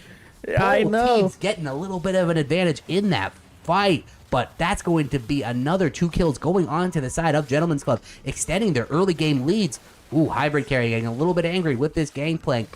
I Both know. teams getting a little bit of an advantage in that fight. But that's going to be another 2 kills going on to the side of Gentleman's Club, extending their early game leads. Ooh, Hybrid Carry getting a little bit angry with this gangplank.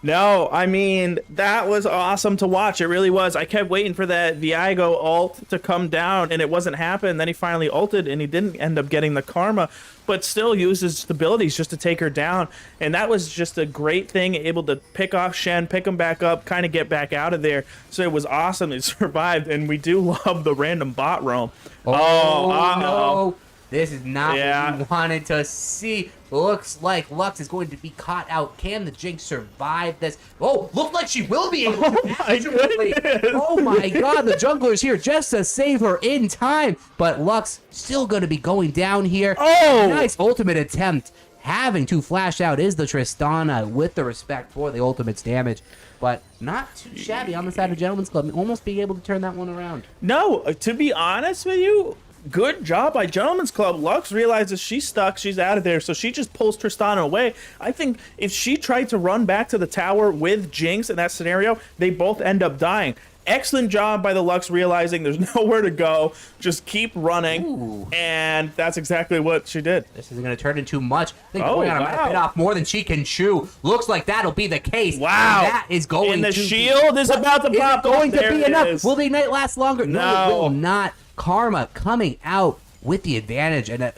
No, I mean, that was awesome to watch. It really was. I kept waiting for that Viego ult to come down, and it wasn't happening. Then he finally ulted, and he didn't end up getting the Karma, but still used his abilities just to take her down. And that was just a great thing, able to pick off Shen, pick him back up, kind of get back out of there. So it was awesome. He survived, and we do love the random bot roam. No. This is not what we wanted to see. Looks like Lux is going to be caught out. Can the Jinx survive this? Oh, looks like she will be able to. Oh my god, the jungler's here just to save her in time. But Lux still going to be going down here. Nice ultimate attempt. Having to flash out is the Tristana with the respect for the ultimate's damage. But not too shabby on the side of Gentleman's Club. Almost being able to turn that one around. No, to be honest with you, good job by Gentleman's Club. Lux realizes she's stuck. She's out of there. So she just pulls Tristana away. I think if she tried to run back to the tower with Jinx in that scenario, they both end up dying. Excellent job by the Lux realizing there's nowhere to go. Just keep running. Ooh. And that's exactly what she did. This isn't going to turn into much. I think Orianna might have bit off more than she can chew. Looks like that'll be the case. Wow. And that is going and the to shield is about to pop. Is it going to There be it enough? is. Will the ignite last longer? No. It will not. Karma coming out with the advantage. And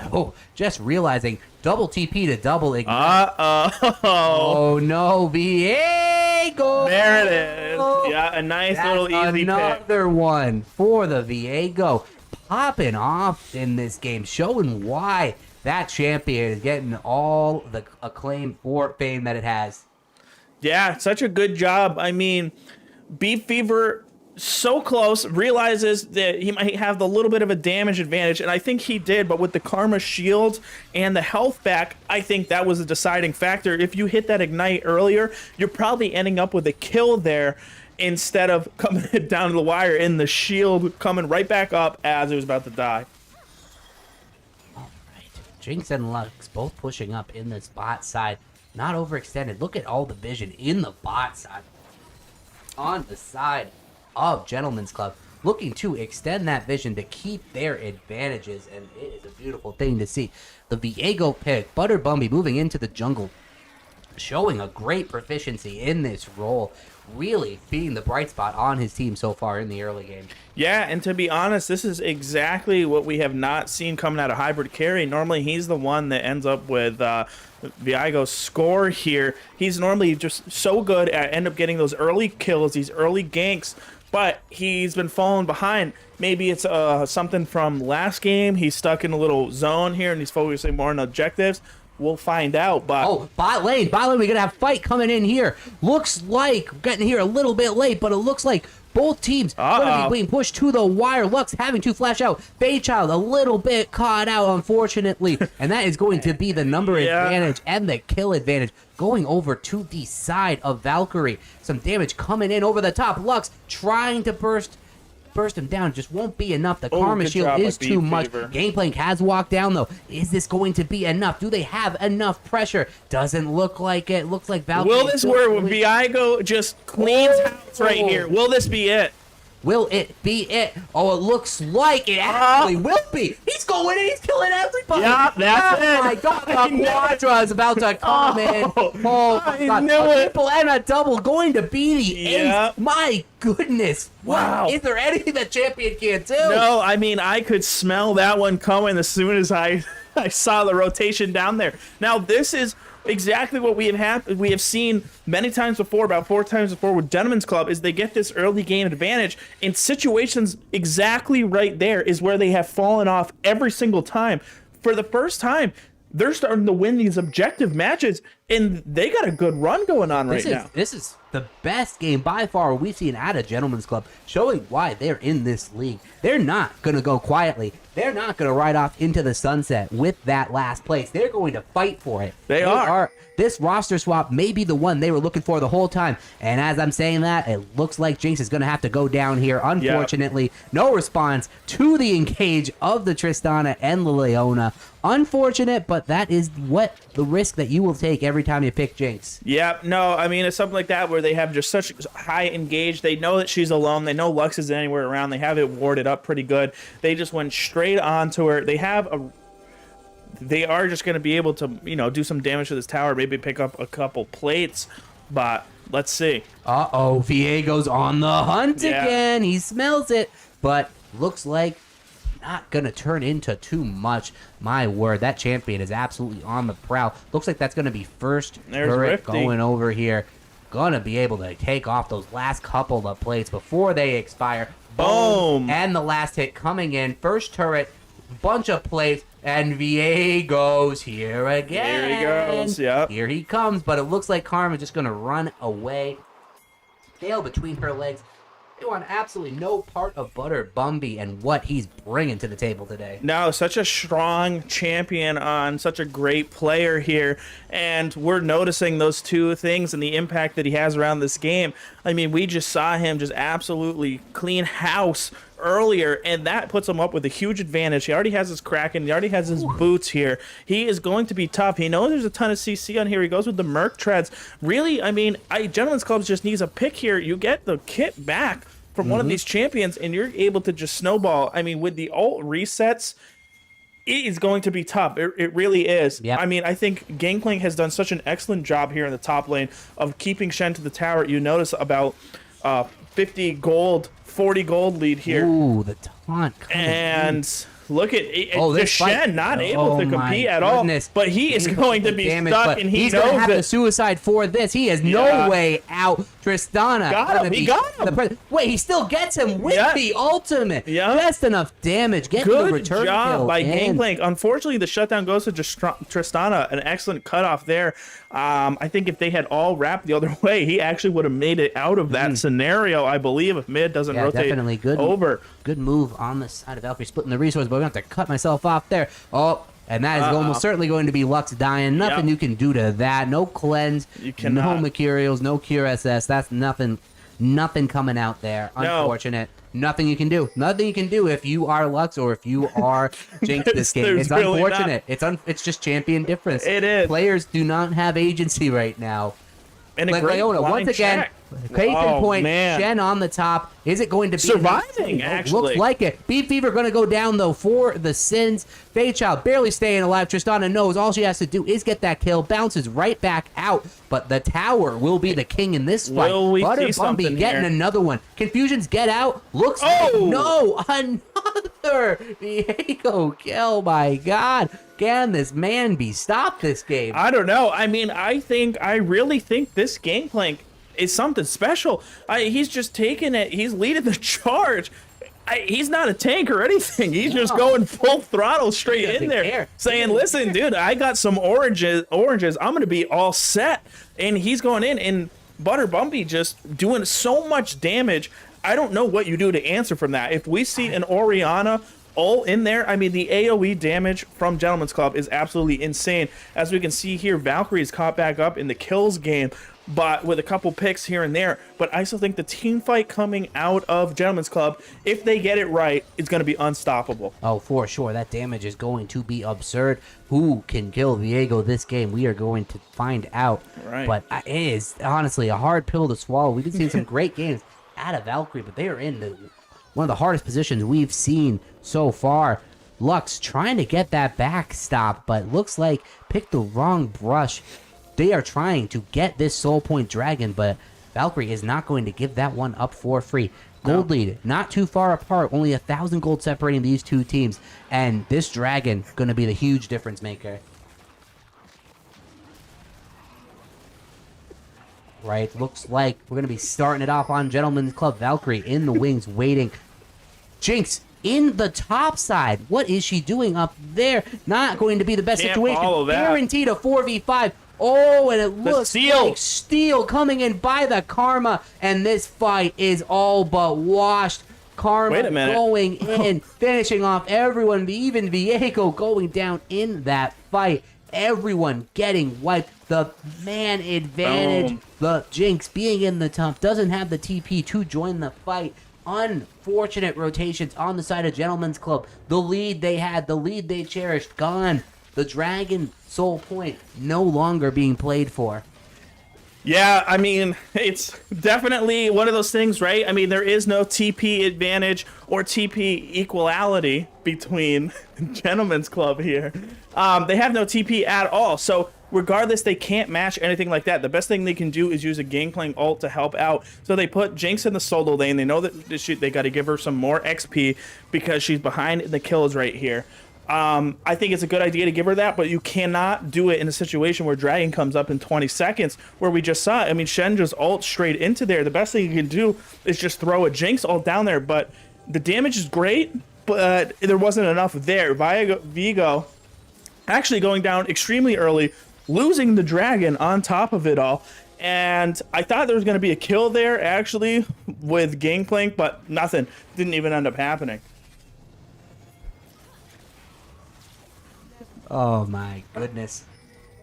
just realizing double TP to double ignite. Oh no, Viego! There it is. Yeah, a nice little easy pick. Another one for the Viego. Popping off in this game, showing why that champion is getting all the acclaim for fame that it has. Yeah, such a good job. I mean, Beef Fever so close, realizes that he might have the little bit of a damage advantage, and I think he did, but with the Karma shield and the health back, I think that was a deciding factor. If you hit that ignite earlier, you're probably ending up with a kill there instead of coming down to the wire and the shield coming right back up as it was about to die. All right, Jinx and Lux both pushing up in this bot side, not overextended. Look at all the vision in the bot side. On the side of Gentleman's Club, looking to extend that vision to keep their advantages, and it is a beautiful thing to see. The Viego pick, Butter Bumby moving into the jungle, showing a great proficiency in this role, really being the bright spot on his team so far in the early game. Yeah, and to be honest, this is exactly what we have not seen coming out of Hybrid Carry. Normally, he's the one that ends up with Viego's score here. He's normally just so good at end up getting those early kills, these early ganks, but he's been falling behind. Maybe it's something from last game. He's stuck in a little zone here, and he's focusing more on objectives. We'll find out, but... bot lane, we're going to have a fight coming in here. Looks like we're getting here a little bit late, but it looks like both teams going to be being pushed to the wire. Lux having to flash out. Baychild a little bit caught out, unfortunately, and that is going to be the number advantage and the kill advantage going over to the side of Valkyrie. Some damage coming in over the top. Lux trying to burst burst him down. Just won't be enough. The Oh, Karma good Shield job is by too Beat much. Fever. Gangplank has walked down, though. Is this going to be enough? Do they have enough pressure? Doesn't look like it. Looks like Valkyrie. Will this where Viago just cleans house right here? Will this be it? Will it be it? Oh, it looks like it actually will be. He's going in. He's killing everybody. Yeah, that's oh it. my God, I the knew it. Quadra is about to come in. Oh, my I God. knew A it. triple and a double going to be the Yeah. ace. My goodness. Wow. Is there anything that champion can't do? No, I mean, I could smell that one coming as soon as I saw the rotation down there. Now, this is exactly what we have seen many times before, about 4 times before with Gentlemen's Club, is they get this early game advantage in situations exactly right there is where they have fallen off every single time. For the first time, they're starting to win these objective matches, and they got a good run going on right now. This is the best game by far we've seen at a Gentlemen's Club, showing why they're in this league. They're not going to go quietly. They're not going to ride off into the sunset with that last place. They're going to fight for it. They are. This roster swap may be the one they were looking for the whole time. And as I'm saying that, it looks like Jinx is going to have to go down here. Unfortunately, no response to the engage of the Tristana and the Leona. Unfortunate, but that is what the risk that you will take every time you pick Jinx. Yeah, no, I mean, it's something like that where they have just such high engage. They know that she's alone. They know Lux is anywhere around. They have it warded up pretty good. They just went straight onto her. They are just going to be able to, do some damage to this tower, maybe pick up a couple plates, but let's see. Uh-oh, Viego's on the hunt Yeah. again. He smells it, but looks like not going to turn into too much. My word, that champion is absolutely on the prowl. Looks like that's going to be first There's turret Rifty. going over here. Going to be able to take off those last couple of plates before they expire. Boom. And the last hit coming in. First turret, bunch of plates, and Viego's here again. Here he goes, yep. Here he comes, but it looks like Karma's just going to run away. Tail between her legs. They want absolutely no part of Butter Bumby and what he's bringing to the table today. No, such a strong champion on such a great player here, and we're noticing those two things and the impact that he has around this game. I mean, we just saw him just absolutely clean house earlier, and that puts him up with a huge advantage. He already has his Kraken, he already has his boots here. He is going to be tough. He knows there's a ton of CC on here. He goes with the Merc Treads. Really, I mean, Gentlemen's Clubs just needs a pick here. You get the kit back from one of these champions, and you're able to just snowball. I mean, with the ult resets, it is going to be tough. It really is. Yep. I mean, I think Gangplank has done such an excellent job here in the top lane of keeping Shen to the tower. You notice about 50 gold, 40 gold lead here. Ooh, the taunt coming And look at it. Oh, this Shen fight- not able to Oh, my compete at all. goodness. But he is going to be damage, stuck, but and he he's gonna knows have the that. suicide for this. He has no Yeah. way out. Tristana. Got him. gonna He be got him. Wait, he still gets him with Yeah. the ultimate. Yeah. Just enough damage. Get the Good return job kill by in. Gangplank. Unfortunately, the shutdown goes to Tristana. An excellent cutoff there. I think if they had all wrapped the other way, he actually would have made it out of that scenario, I believe, if mid doesn't Yeah, rotate definitely good. over. Good move on the side of Valkyrie, splitting the resource, but we have to cut myself off there. Oh, and that is almost certainly going to be Lux dying. Nothing Yep. you can do to that. No cleanse, You no cannot. materials, no cure SS. That's nothing coming out there. No. Unfortunate. Nothing you can do. Nothing you can do if you are Lux or if you are Jinx this game. There's It's really unfortunate. It's just champion difference. It is. Players do not have agency right now. And a Like great Leona, blind once again, check. case in Oh, point, man. Shen on the top. Is it going to be Surviving, enough? actually. Looks like it. Beat Fever going to go down, though, for the Sins. Fayechild barely staying alive. Tristana knows all she has to do is get that kill. Bounces right back out. But the tower will be the king in this fight. Will we Butter see something Bumby getting here? another one. Confusions get out. Looks like no. Another Viego kill. My God. Can this man be stopped this game? I don't know. I mean, I really think this Gangplank is something special. He's just taking it. He's leading the charge. He's not a tank or anything. He's just going full throttle straight in doesn't there, care. saying, "Listen, dude, I got some oranges. I'm gonna be all set." And he's going in, and Butter Bumpy just doing so much damage. I don't know what you do to answer from that. If we see an Orianna all in there, I mean, the AoE damage from Gentlemen's Club is absolutely insane. As we can see here, Valkyrie is caught back up in the kills game, but with a couple picks here and there. But I still think the team fight coming out of Gentlemen's Club, if they get it right, is going to be unstoppable. Oh, for sure. That damage is going to be absurd. Who can kill Viego this game? We are going to find out. Right. But it is honestly a hard pill to swallow. We've been seeing some great games out of Valkyrie, but they are in one of the hardest positions we've seen so far. Lux trying to get that backstop, but looks like picked the wrong brush. They are trying to get this soul point dragon, but Valkyrie is not going to give that one up for free. Gold lead, not too far apart, only 1,000 gold separating these two teams, and this dragon going to be the huge difference maker. Right, looks like we're going to be starting it off on Gentlemen's Club. Valkyrie in the wings waiting. Jinx in the top side. What is she doing up there? Not going to be the best Can't situation. follow that. Guaranteed a 4v5. Oh, and it looks steal. like Steel coming in by the Karma, and this fight is all but washed. Karma Wait a minute. going in, finishing off everyone, even Viego going down in that fight. Everyone getting wiped. The man advantage. Boom. The Jinx being in the top doesn't have the TP to join the fight. Unfortunate rotations on the side of Gentlemen's Club. The lead they had, the lead they cherished, gone. The Dragon Soul Point no longer being played for. Yeah, I mean, it's definitely one of those things, right? I mean, there is no TP advantage or TP equality between Gentlemen's Club here. They have no TP at all. So regardless, they can't match anything like that. The best thing they can do is use a Gangplank ult to help out. So they put Jinx in the solo lane. They know that they got to give her some more XP because she's behind the kills right here. I think it's a good idea to give her that, but you cannot do it in a situation where Dragon comes up in 20 seconds, where we just saw it. I mean, Shen just ult straight into there. The best thing you can do is just throw a Jinx ult down there, but the damage is great, but there wasn't enough there. Viego actually going down extremely early, losing the Dragon on top of it all. And I thought there was going to be a kill there, actually, with Gangplank, but nothing. Didn't even end up happening. Oh my goodness.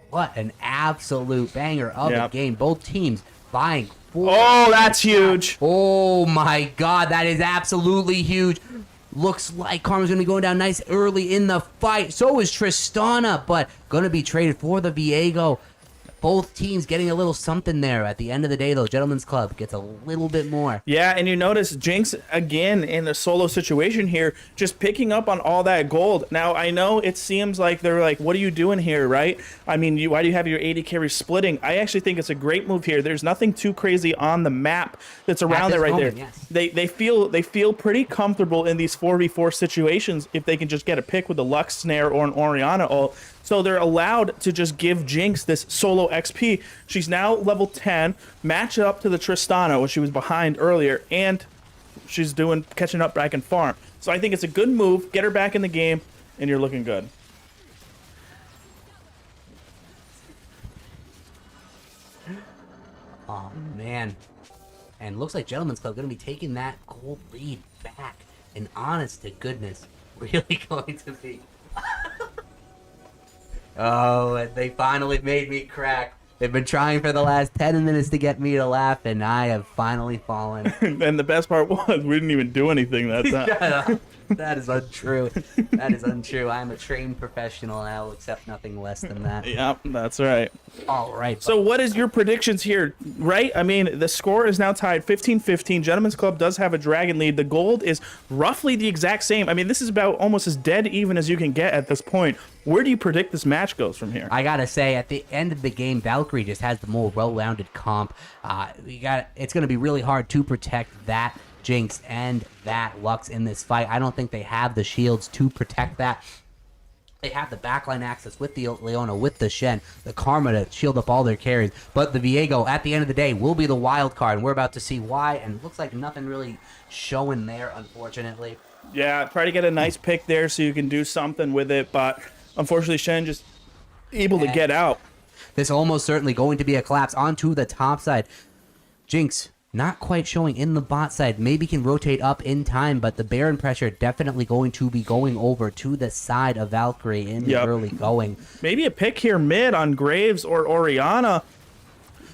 What an absolute banger of a game. Both teams vying for... Oh, that's huge. Oh my god, that is absolutely huge. Looks like Karma's going to be going down nice early in the fight. So is Tristana, but going to be traded for the Viego. Both teams getting a little something there. At the end of the day, though, Gentlemen's Club gets a little bit more. Yeah, and you notice Jinx, again, in the solo situation here, just picking up on all that gold. Now, I know it seems like they're like, what are you doing here, right? I mean, why do you have your AD carry splitting? I actually think it's a great move here. There's nothing too crazy on the map that's around it right moment, there. yes. They feel pretty comfortable in these 4v4 situations if they can just get a pick with a Lux Snare or an Orianna ult. So they're allowed to just give Jinx this solo XP. She's now level 10, match up to the Tristana, which she was behind earlier, and she's catching up back in farm. So I think it's a good move. Get her back in the game, and you're looking good. Oh, man. And looks like Gentlemen's Club going to be taking that gold lead back. And honest to goodness, really going to be... Oh, and they finally made me crack. They've been trying for the last 10 minutes to get me to laugh, and I have finally fallen. And the best part was, we didn't even do anything that time. Shut up. That is untrue. That is untrue. I'm a trained professional, and I will accept nothing less than that. Yep, that's right. All right. So what is your predictions here, right? I mean, the score is now tied 15-15. Gentlemen's Club does have a dragon lead. The gold is roughly the exact same. I mean, this is about almost as dead even as you can get at this point. Where do you predict this match goes from here? I gotta say, at the end of the game, Valkyrie just has the more well-rounded comp. It's gonna be really hard to protect that Jinx and that Lux in this fight. I don't think they have the shields to protect that. They have the backline access with the Leona, with the Shen, the Karma to shield up all their carries. But the Viego, at the end of the day, will be the wild card, and we're about to see why. And it looks like nothing really showing there, unfortunately. Yeah, try to get a nice pick there so you can do something with it, but unfortunately Shen just able to get out. This almost certainly going to be a collapse onto the top side. Jinx not quite showing in the bot side. Maybe can rotate up in time, but the Baron pressure definitely going to be going over to the side of Valkyrie in the early going. Maybe a pick here mid on Graves or Orianna.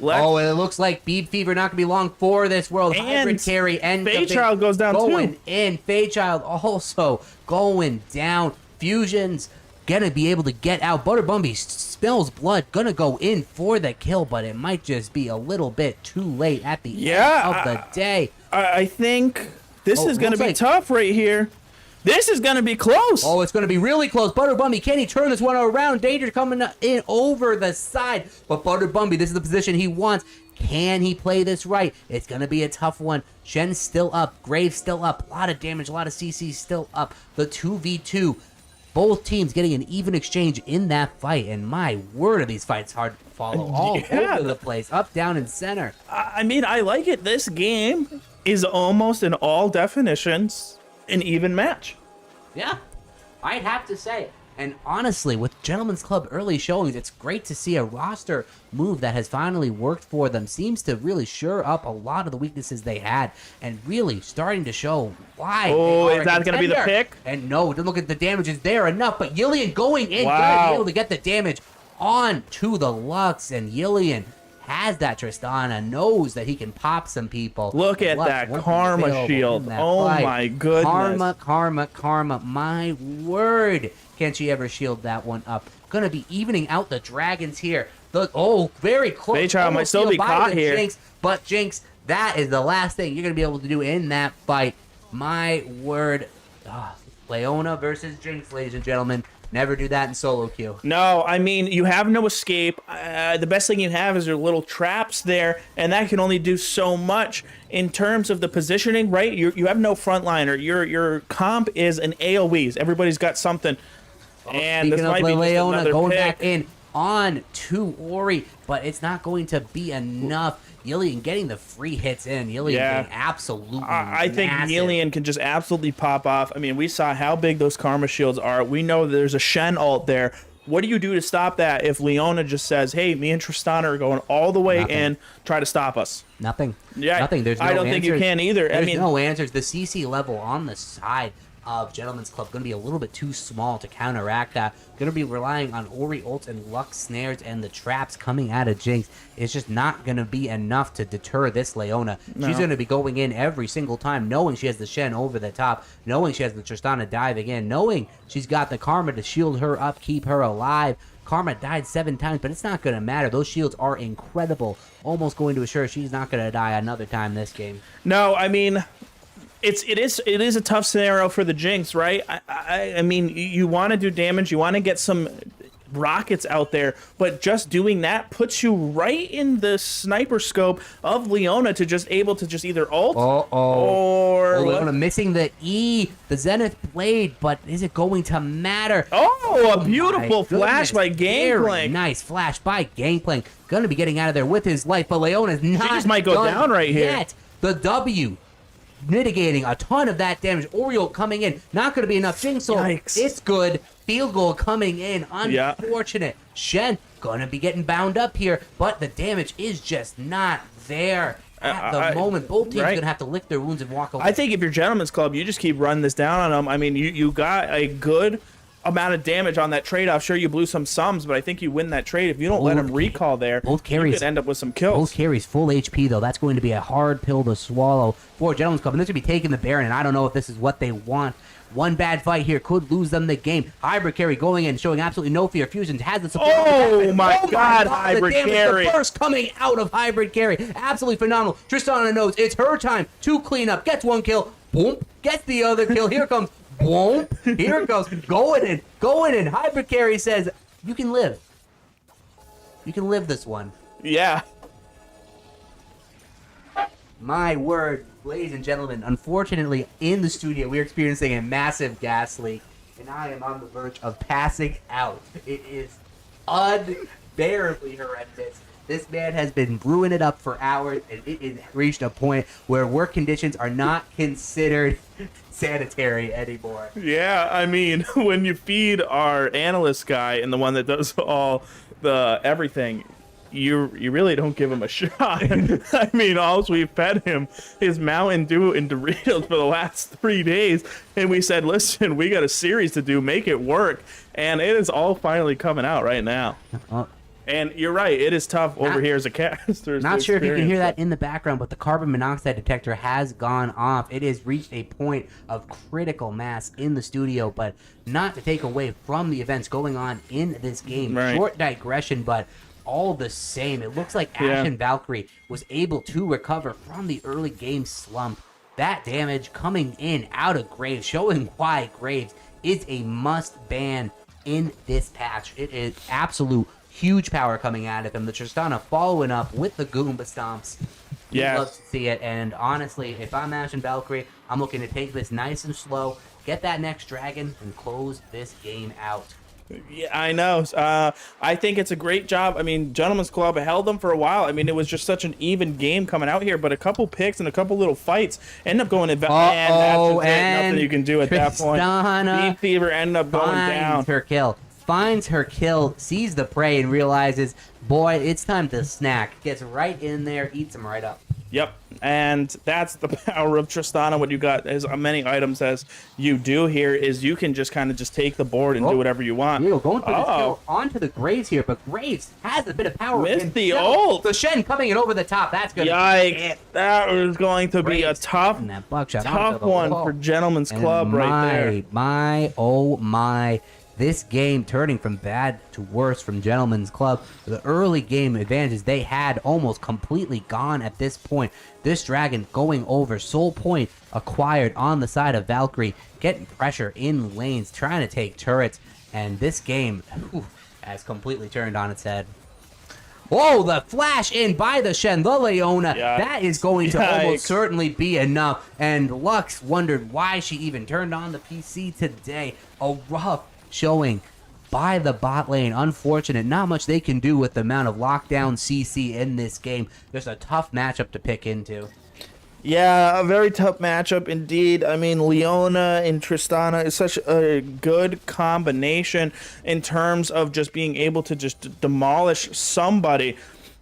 Oh, and it looks like Beeb Fever not gonna be long for this world. And Hybrid carry and Fairchild goes down going too. in. Fairchild also going down. Fusion's gonna be able to get out. Butter Bumby smells blood, gonna go in for the kill, but it might just be a little bit too late at the end of the day. I think this is going to be looks tough right here. This is going to be close. Oh, it's going to be really close. Butter Bumby, can he turn this one around? Danger coming in over the side. But Butter Bumby, this is the position he wants. Can he play this right? It's going to be a tough one. Shen's still up. Graves still up. A lot of damage. A lot of CC still up. The 2v2. Both teams getting an even exchange in that fight. And my word, are these fights hard to follow. All over the place. Up, down, and center. I mean, I like it. This game is almost in all definitions an even match. Yeah, I'd have to say. And honestly, with Gentlemen's Club early showings, it's great to see a roster move that has finally worked for them. Seems to really shore up a lot of the weaknesses they had and really starting to show why. Oh, they are is that a going to be the contender. pick? And no, look at the damage is there enough. But Yillian going in, Wow. gonna be able to get the damage on to the Lux. And Yillian has that. Tristana knows that he can pop some people. Look at Lux that won't be karma available shield. in that Oh fight. my goodness. Karma. My word. Can she ever shield that one up? Gonna be evening out the dragons here. Very close. Fairchild might Almost still be sealed by caught the here. Jinx, but Jinx, that is the last thing you're gonna be able to do in that fight. My word. Leona versus Jinx, ladies and gentlemen. Never do that in solo queue. No, I mean, you have no escape. The best thing you have is your little traps there, and that can only do so much in terms of the positioning, right? You have no frontliner. Your comp is an AoEs. Everybody's got something. And this Speaking might of be just Leona another going pick. back in on to Ori, but it's not going to be enough. Yillian getting the free hits in. Yillian getting absolutely I think massive. Yillian can just absolutely pop off. I mean, we saw how big those karma shields are. We know there's a Shen ult there. What do you do to stop that if Leona just says, hey, me and Tristana are going all the way in, try to stop us? Nothing. Yeah, Nothing. There's no I don't think you answers. can either. There's I mean, no answers. The CC level on the side of Gentlemen's Club going to be a little bit too small to counteract that. Going to be relying on Ori ults and Lux snares and the traps coming out of Jinx. It's just not going to be enough to deter this Leona. No. She's going to be going in every single time, knowing she has the Shen over the top, knowing she has the Tristana diving in, knowing she's got the Karma to shield her up, keep her alive. Karma died 7 times, but it's not going to matter. Those shields are incredible. Almost going to assure she's not going to die another time this game. no, I mean, it is a tough scenario for the Jinx, right? I mean, you want to do damage, you want to get some rockets out there, but just doing that puts you right in the sniper scope of Leona to just able to just either ult or Leona missing the E, the Zenith Blade, but is it going to matter? a beautiful My flash goodness, by very Gangplank. nice flash by Gangplank. Gonna be getting out of there with his life, but Leona's not. just might go done down right here. yet. The W mitigating a ton of that damage. Oriole coming in, not gonna be enough. Jinx, Yikes. it's good. Field goal coming in. Unfortunate. Shen gonna be getting bound up here, but the damage is just not there. At the moment, both teams right. gonna have to lick their wounds and walk away. I think if you're Gentlemen's Club, you just keep running this down on them. I mean, you got a good amount of damage on that trade-off. Sure, you blew some sums, but I think you win that trade. If you don't let them recall there, both carries, you could end up with some kills. Both carries full HP, though. That's going to be a hard pill to swallow for Gentlemen's Club. And this would be taking the Baron, and I don't know if this is what they want. One bad fight here could lose them the game. Hybrid carry going in, showing absolutely no fear. Fusions has the support. Oh my God, Hybrid the damage, carry. The burst coming out of Hybrid carry. Absolutely phenomenal. Tristana knows it's her time to clean up. Gets one kill. Boom. Gets the other kill. Here comes. Boom. Here it goes. Going in. Hybrid carry says, you can live. You can live this one. Yeah. My word, ladies and gentlemen, unfortunately, in the studio, we're experiencing a massive gas leak, and I am on the verge of passing out. It is unbearably horrendous. This man has been brewing it up for hours, and it has reached a point where work conditions are not considered sanitary anymore. Yeah, I mean, when you feed our analyst guy and the one that does all the everything, you really don't give him a shot. I mean, all we fed him is Mountain Dew and Doritos for the last 3 days, and we said, listen, we got a series to do, make it work, and it is all finally coming out right now. And you're right, it is tough over here as a caster. Not sure if you can hear that in the background, but the carbon monoxide detector has gone off. It has reached a point of critical mass in the studio, but not to take away from the events going on in this game. Right. Short digression, but all the same, it looks like Ashen Valkyrie was able to recover from the early game slump. That damage coming in out of Graves, showing why Graves is a must ban in this patch. It is absolute huge power coming out of him. The Tristana following up with the Goomba Stomps. Yeah. Love to see it. And honestly, if I'm Ashen Valkyrie, I'm looking to take this nice and slow, get that next dragon, and close this game out. Yeah, I know. I think it's a great job. I mean, Gentleman's Club held them for a while. I mean, it was just such an even game coming out here, but a couple picks and a couple little fights end up going to and nothing you can do at that point. Beat Fever ended up going down. Finds her kill, sees the prey, and realizes, boy, it's time to snack. Gets right in there, eats him right up. Yep, and that's the power of Tristana. What you got, as many items as you do here, is you can just kind of just take the board and do whatever you want. Going for the kill onto the Graves here, but Graves has a bit of power. Missed the ult. The Shen coming in over the top. That's good. Yikes! That was going to be a tough one for Gentleman's Club right there. My. This game turning from bad to worse from Gentleman's Club. The early game advantages they had almost completely gone at this point. This dragon going over. Soul point acquired on the side of Valkyrie. Getting pressure in lanes. Trying to take turrets. And this game has completely turned on its head. Oh, the flash in by the Shen, the Leona. Yeah. That is going to almost certainly be enough. And Lux wondered why she even turned on the PC today. A rough showing by the bot lane. Unfortunate. Not much they can do with the amount of lockdown CC in this game. There's a tough matchup to pick into. Yeah, a very tough matchup indeed. I mean, Leona and Tristana is such a good combination in terms of just being able to just demolish somebody.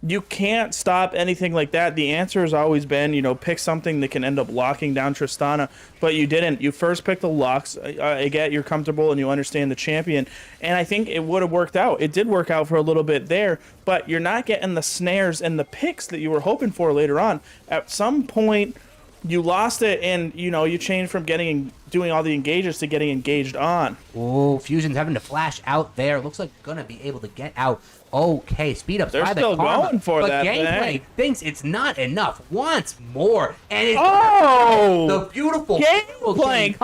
You can't stop anything like that. The answer has always been, pick something that can end up locking down Tristana, but you didn't. You first picked the Lux. I get you're comfortable and you understand the champion, and I think it would have worked out. It did work out for a little bit there, but you're not getting the snares and the picks that you were hoping for later on. At some point, you lost it, and you changed from doing all the engages to getting engaged on. Oh, Fusion's having to flash out there. Looks like gonna be able to get out. Okay, speed up. They're still going for that. But Gameplay thinks it's not enough. Wants more, and it's the beautiful Gameplay.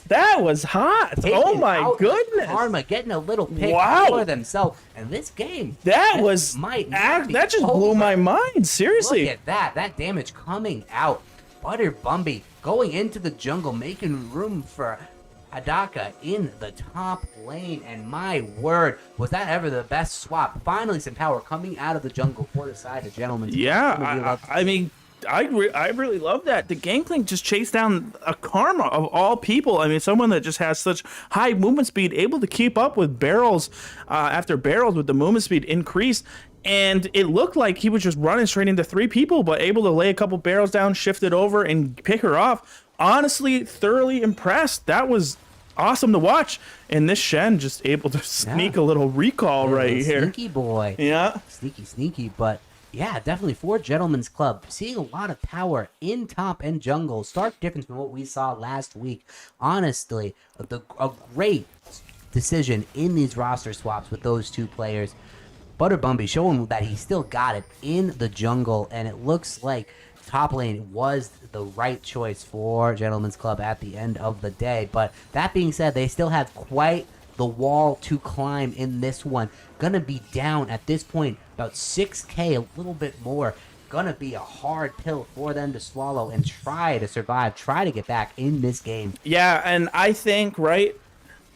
That was hot. Oh my goodness. Karma getting a little pick for themselves, and this game that just blew my mind. Seriously, look at that. That damage coming out. Butter Bumby going into the jungle, making room for Hadaka in the top lane, and my word, was that ever the best swap? Finally, some power coming out of the jungle for the side of Gentlemen. Yeah, I mean, I really love that. The Gangplank just chased down a Karma of all people. I mean, someone that just has such high movement speed, able to keep up with barrels after barrels with the movement speed increase. And it looked like he was just running straight into three people, but able to lay a couple barrels down, shift it over, and pick her off. Honestly, thoroughly impressed. That was awesome to watch. And this Shen just able to sneak a little recall right here. Sneaky boy. Yeah. Sneaky. But yeah, definitely for Gentlemen's Club. Seeing a lot of power in top and jungle. Stark difference from what we saw last week. Honestly, a great decision in these roster swaps with those two players. Butter Bumby showing that he still got it in the jungle, and it looks like top lane was the right choice for Gentlemen's Club at the end of the day. But that being said, they still have quite the wall to climb in this one. Gonna be down at this point about 6k, a little bit more. Gonna be a hard pill for them to swallow and try to survive, try to get back in this game. Yeah, and I think,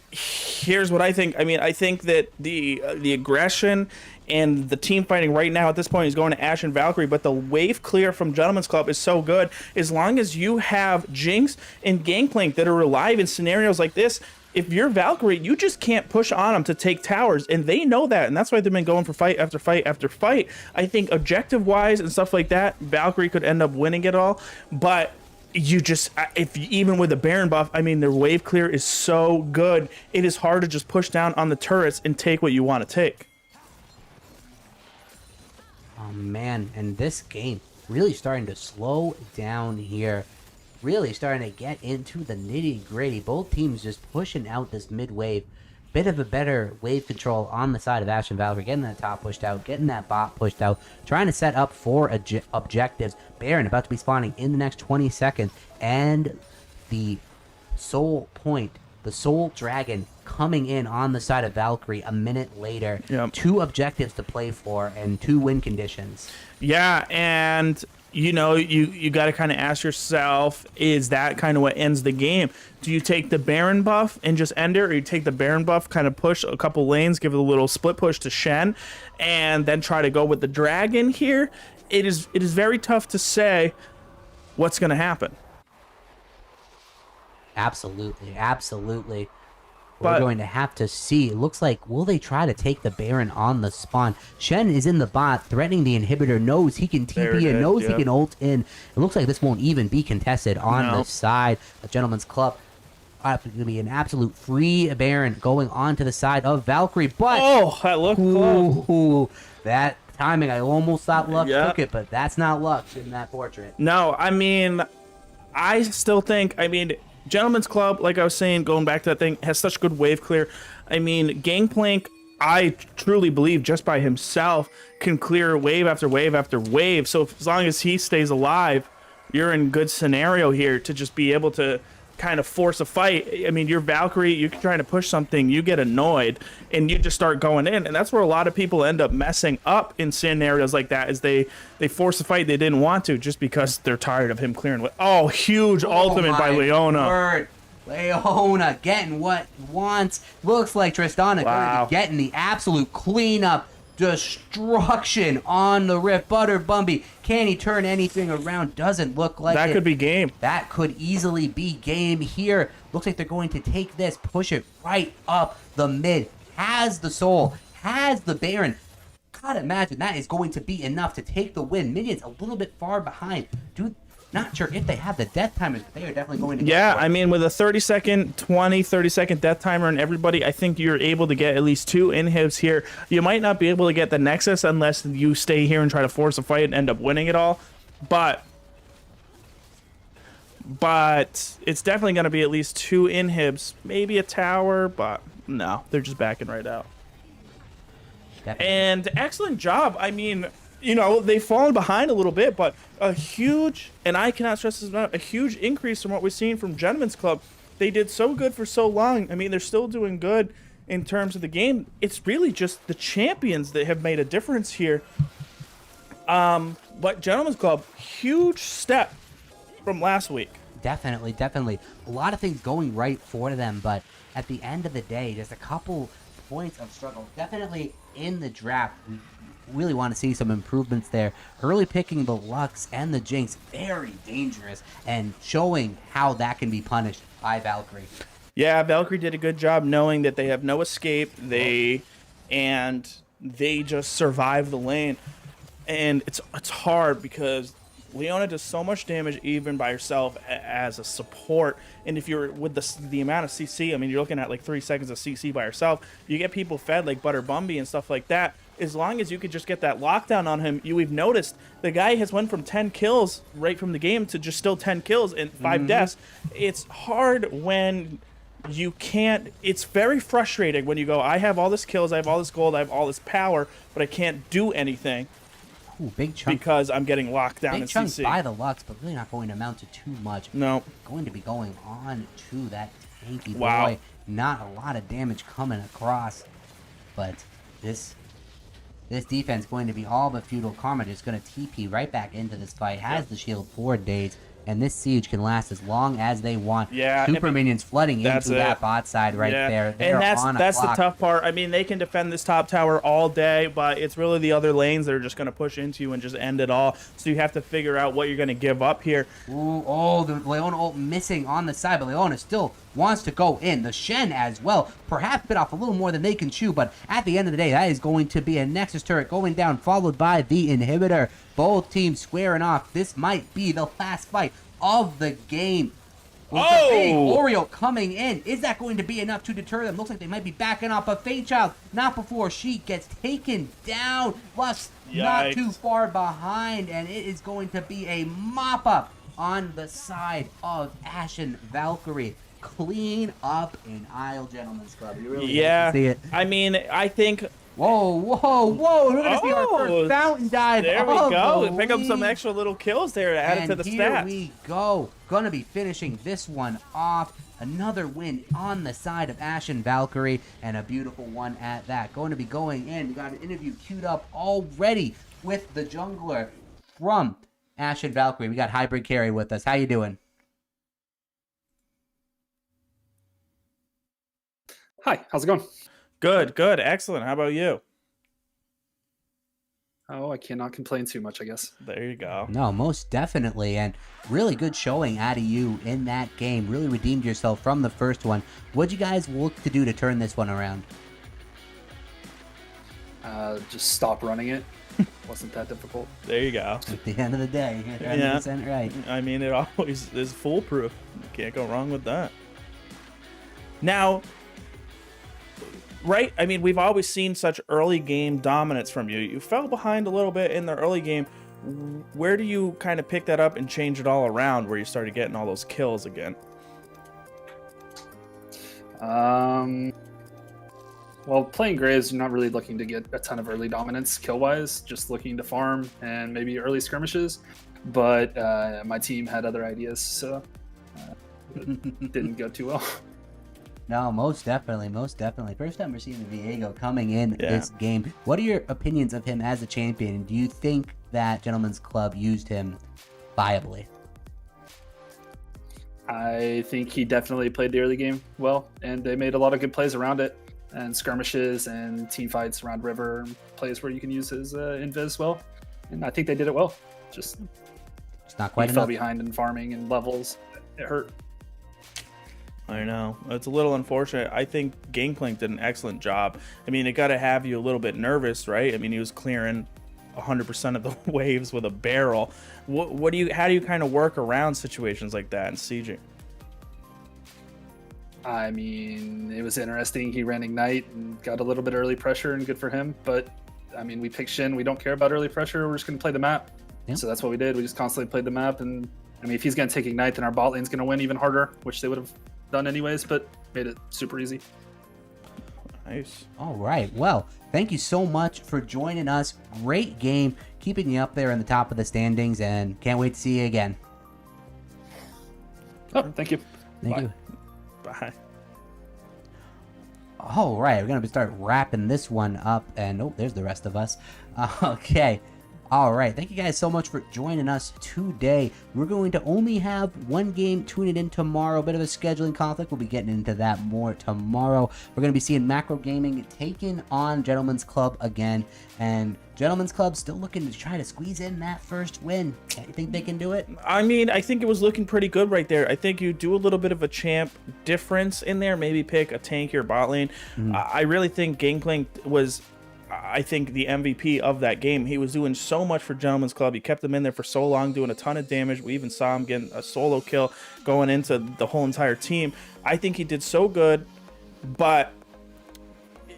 here's what I think. I mean, I think that the aggression and the team fighting right now at this point is going to Ashen Valkyrie, but the wave clear from Gentlemen's Club is so good. As long as you have Jinx and Gangplank that are alive in scenarios like this, if you're Valkyrie, you just can't push on them to take towers, and they know that, and that's why they've been going for fight after fight after fight. I think objective-wise and stuff like that, Valkyrie could end up winning it all, but even with the Baron buff, I mean, their wave clear is so good. It is hard to just push down on the turrets and take what you want to take. Oh man, and this game really starting to slow down here. Really starting to get into the nitty gritty. Both teams just pushing out this mid wave. Bit of a better wave control on the side of Ashen Valkyrie, getting that top pushed out, getting that bot pushed out, trying to set up for objectives. Baron about to be spawning in the next 20 seconds, and the soul point, the soul dragon coming in on the side of Valkyrie a minute later. Yep. 2 objectives to play for and 2 win conditions. Yeah, and you know, you got to kind of ask yourself, is that kind of what ends the game? Do you take the Baron buff and just end it, or you take the Baron buff, kind of push a couple lanes, give it a little split push to Shen, and then try to go with the dragon here? It is very tough to say what's going to happen. Absolutely. But We're going to have to see. It looks like, will they try to take the Baron on the spawn? Shen is in the bot, threatening the inhibitor, knows he can There it TP and is, knows he yep. can ult in. It looks like this won't even be contested on No. the side of Gentleman's Club. It's going to be an absolute free Baron going on to the side of Valkyrie, but... oh, that looked close. Ooh, that timing, I almost thought luck Yeah. took it, but that's not luck in that portrait. No, I mean, I still think, Gentleman's Club, like I was saying, going back to that thing, has such good wave clear. I mean, Gangplank, I truly believe just by himself can clear wave after wave after wave. So as long as he stays alive, you're in good scenario here to just be able to kind of force a fight. I mean, you're Valkyrie, you're trying to push something, you get annoyed, and you just start going in. And that's where a lot of people end up messing up in scenarios like that, is they force a fight they didn't want to just because they're tired of him clearing. Oh, huge ultimate by my Leona. word. Leona getting what he wants. Looks like Tristana going Wow. to be getting the absolute cleanup. Destruction on the Rift. Butter Bumby. Can he turn anything around? Doesn't look like That it. could be game. That could easily be game here. Looks like they're going to take this, push it right up the mid. Has the soul, has the Baron. Gotta imagine that is going to be enough to take the win. Minions a little bit far behind. Dude, not sure if they have the death timers, but they are definitely going to Yeah, go for it. I mean, with a 30-second death timer and everybody, I think you're able to get at least 2 inhibs here. You might not be able to get the Nexus unless you stay here and try to force a fight and end up winning it all. But it's definitely going to be at least 2 inhibs. Maybe a tower, but no, they're just backing right out. Definitely. And excellent job. I mean, you know, they've fallen behind a little bit, but a huge, and I cannot stress this enough, a huge increase from what we've seen from Gentleman's Club. They did so good for so long. I mean, they're still doing good in terms of the game. It's really just the champions that have made a difference here. But Gentleman's Club, huge step from last week. Definitely. A lot of things going right for them, but at the end of the day, just a couple points of struggle. Definitely in the draft, we really want to see some improvements there. Early picking the Lux and the Jinx, very dangerous, and showing how that can be punished by Valkyrie. Yeah, Valkyrie did a good job knowing that they have no escape. They just survive the lane. And it's hard because Leona does so much damage even by herself as a support. And if you're with the amount of CC, I mean, you're looking at like 3 seconds of CC by herself. You get people fed like Butter Bumby and stuff like that. As long as you could just get that lockdown on him, we've noticed the guy has went from 10 kills right from the game to just still 10 kills and 5 deaths. It's hard when you can't. It's very frustrating when you go, I have all this kills, I have all this gold, I have all this power, but I can't do anything. Ooh, big chunk. Because I'm getting locked down in Big chunk CC. by the Lux, but really not going to amount to too much. No. Going to be going on to that tanky Wow. boy. Not a lot of damage coming across, but this defense going to be all but feudal. Karma just going to TP right back into this fight. Has the shield for days, and this siege can last as long as they want. Yeah, Super minions flooding that's into it. that bot side right there. They and are on a that's the clock. tough part. I mean, they can defend this top tower all day, but it's really the other lanes that are just going to push into you and just end it all. So you have to figure out what you're going to give up here. Ooh, oh, the Leona ult missing on the side, but Leona still wants to go in. The Shen as well, perhaps bit off a little more than they can chew, but at the end of the day, that is going to be a Nexus turret going down, followed by the inhibitor. Both teams squaring off. This might be the last fight of the game. The big Oh! Oriole coming in. Is that going to be enough to deter them? Looks like they might be backing off, but Fatechild, not before she gets taken down. Lux not Yikes. too far behind, and it is going to be a mop-up on the side of Ashen Valkyrie. Clean up in Isle Gentlemen's Club. You really Yeah. hate to see it. I mean, I think Whoa, whoa, whoa. We're going to see our first fountain dive. there we of go. the Pick up some league. extra little kills there to add it to the here stats. we go. Gonna be finishing this one off. Another win on the side of Ashen Valkyrie, and a beautiful one at that. Going to be going in. We got an interview queued up already with the jungler from Ashen Valkyrie. We got Hybrid Carry with us. How you doing? Hi, how's it going? Good, good, excellent. How about you? Oh, I cannot complain too much, I guess. There you go. No, most definitely, and really good showing out of you in that game. Really redeemed yourself from the first one. What'd you guys look to do to turn this one around? Just stop running it. Wasn't that difficult. There you go. At the end of the day, you're 100% right. I mean, it always is foolproof. You can't go wrong with that. Now, right? I mean, we've always seen such early game dominance from you. You fell behind a little bit in the early game. Where do you kind of pick that up and change it all around where you started getting all those kills again? Well, playing Graves, you're not really looking to get a ton of early dominance kill-wise, just looking to farm and maybe early skirmishes. But my team had other ideas, so it didn't go too well. No, most definitely, most definitely. First time we're seeing the Viego coming in this game. What are your opinions of him as a champion? Do you think that Gentleman's Club used him viably? I think he definitely played the early game well, and they made a lot of good plays around it, and skirmishes and team fights around river, plays where you can use his invis well, and I think they did it well. Just It's not quite he fell enough. behind in farming and levels. It hurt. I know. It's a little unfortunate. I think Gangplank did an excellent job. I mean, it got to have you a little bit nervous, right? I mean, he was clearing 100% of the waves with a barrel. How do you kind of work around situations like that in sieging? I mean, it was interesting. He ran Ignite and got a little bit of early pressure, and good for him. But, I mean, we picked Shin. We don't care about early pressure. We're just going to play the map. Yeah. So that's what we did. We just constantly played the map. And, I mean, if he's going to take Ignite, then our bot lane's going to win even harder, which they would have done anyways, but made it super easy. Nice. All right. Well, thank you so much for joining us. Great game. Keeping you up there in the top of the standings, and can't wait to see you again. Oh, thank you. Thank Bye. you. Bye. All right, we're going to start wrapping this one up, and oh, there's the rest of us. Okay. All right, thank you guys so much for joining us today. We're going to only have one game tuning in tomorrow. Bit of a scheduling conflict. We'll be getting into that more tomorrow. We're going to be seeing Macro Gaming taking on Gentleman's Club again, and Gentleman's Club still looking to try to squeeze in that first win. You think they can do it? I mean, I think it was looking pretty good right there. I think you do a little bit of a champ difference in there. Maybe pick a tankier bot lane. I really think Gangplank was, I think, the MVP of that game. He was doing so much for Gentleman's Club. He kept them in there for so long, doing a ton of damage. We even saw him getting a solo kill going into the whole entire team. I think he did so good, but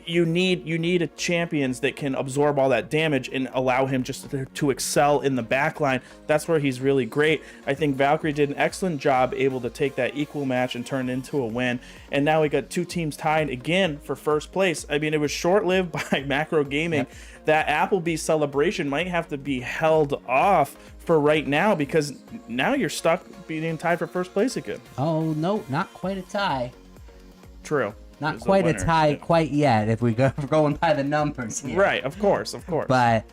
you need a champions that can absorb all that damage and allow him just to excel in the backline. That's where he's really great. I think Valkyrie did an excellent job able to take that equal match and turn it into a win. And now we got two teams tied again for first place. I mean, it was short-lived by Macro Gaming. Yep. That Applebee's celebration might have to be held off for right now, because now you're stuck being tied for first place again. Oh, no, not quite a tie. True. Not Who's the quite a winner? tie Yeah. quite yet if we're going by the numbers here. Right, of course, of course. But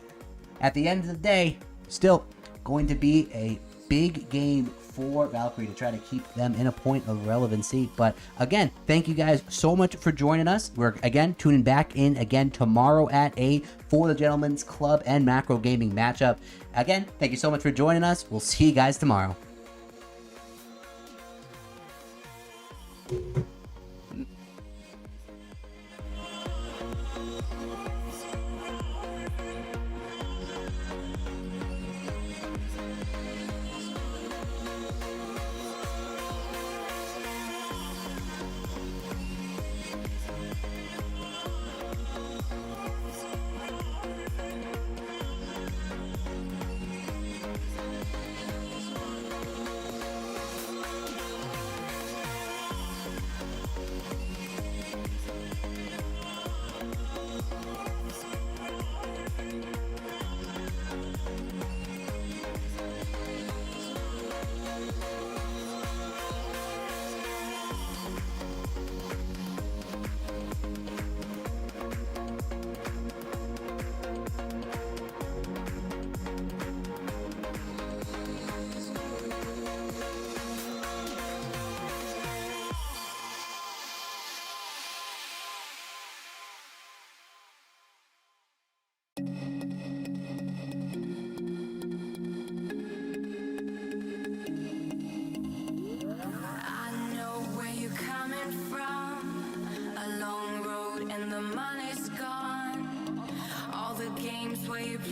at the end of the day, still going to be a big game for Valkyrie to try to keep them in a point of relevancy. But again, thank you guys so much for joining us. We're again tuning back in again tomorrow at 8 for the Gentleman's Club and Macro Gaming matchup. Again, thank you so much for joining us. We'll see you guys tomorrow.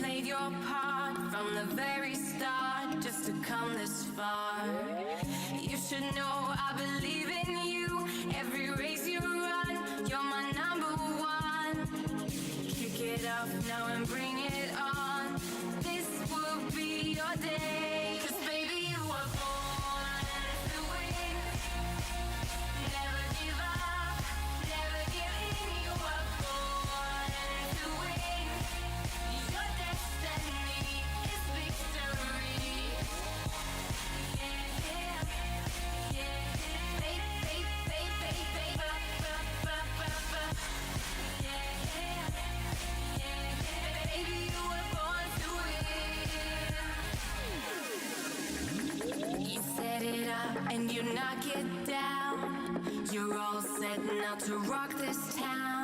played your part from the very start just to come this far. You should know I believe in you. Every race you run, you're my number one. Kick it up now and bring it on. This will be your day. 'Cause baby, you were born to win. Never give up, never give in. You were born to win. Your destiny is victory. Yeah, yeah, yeah. Baby, you were born to win. You set it up and you knock it down. You're all set now to rock this town.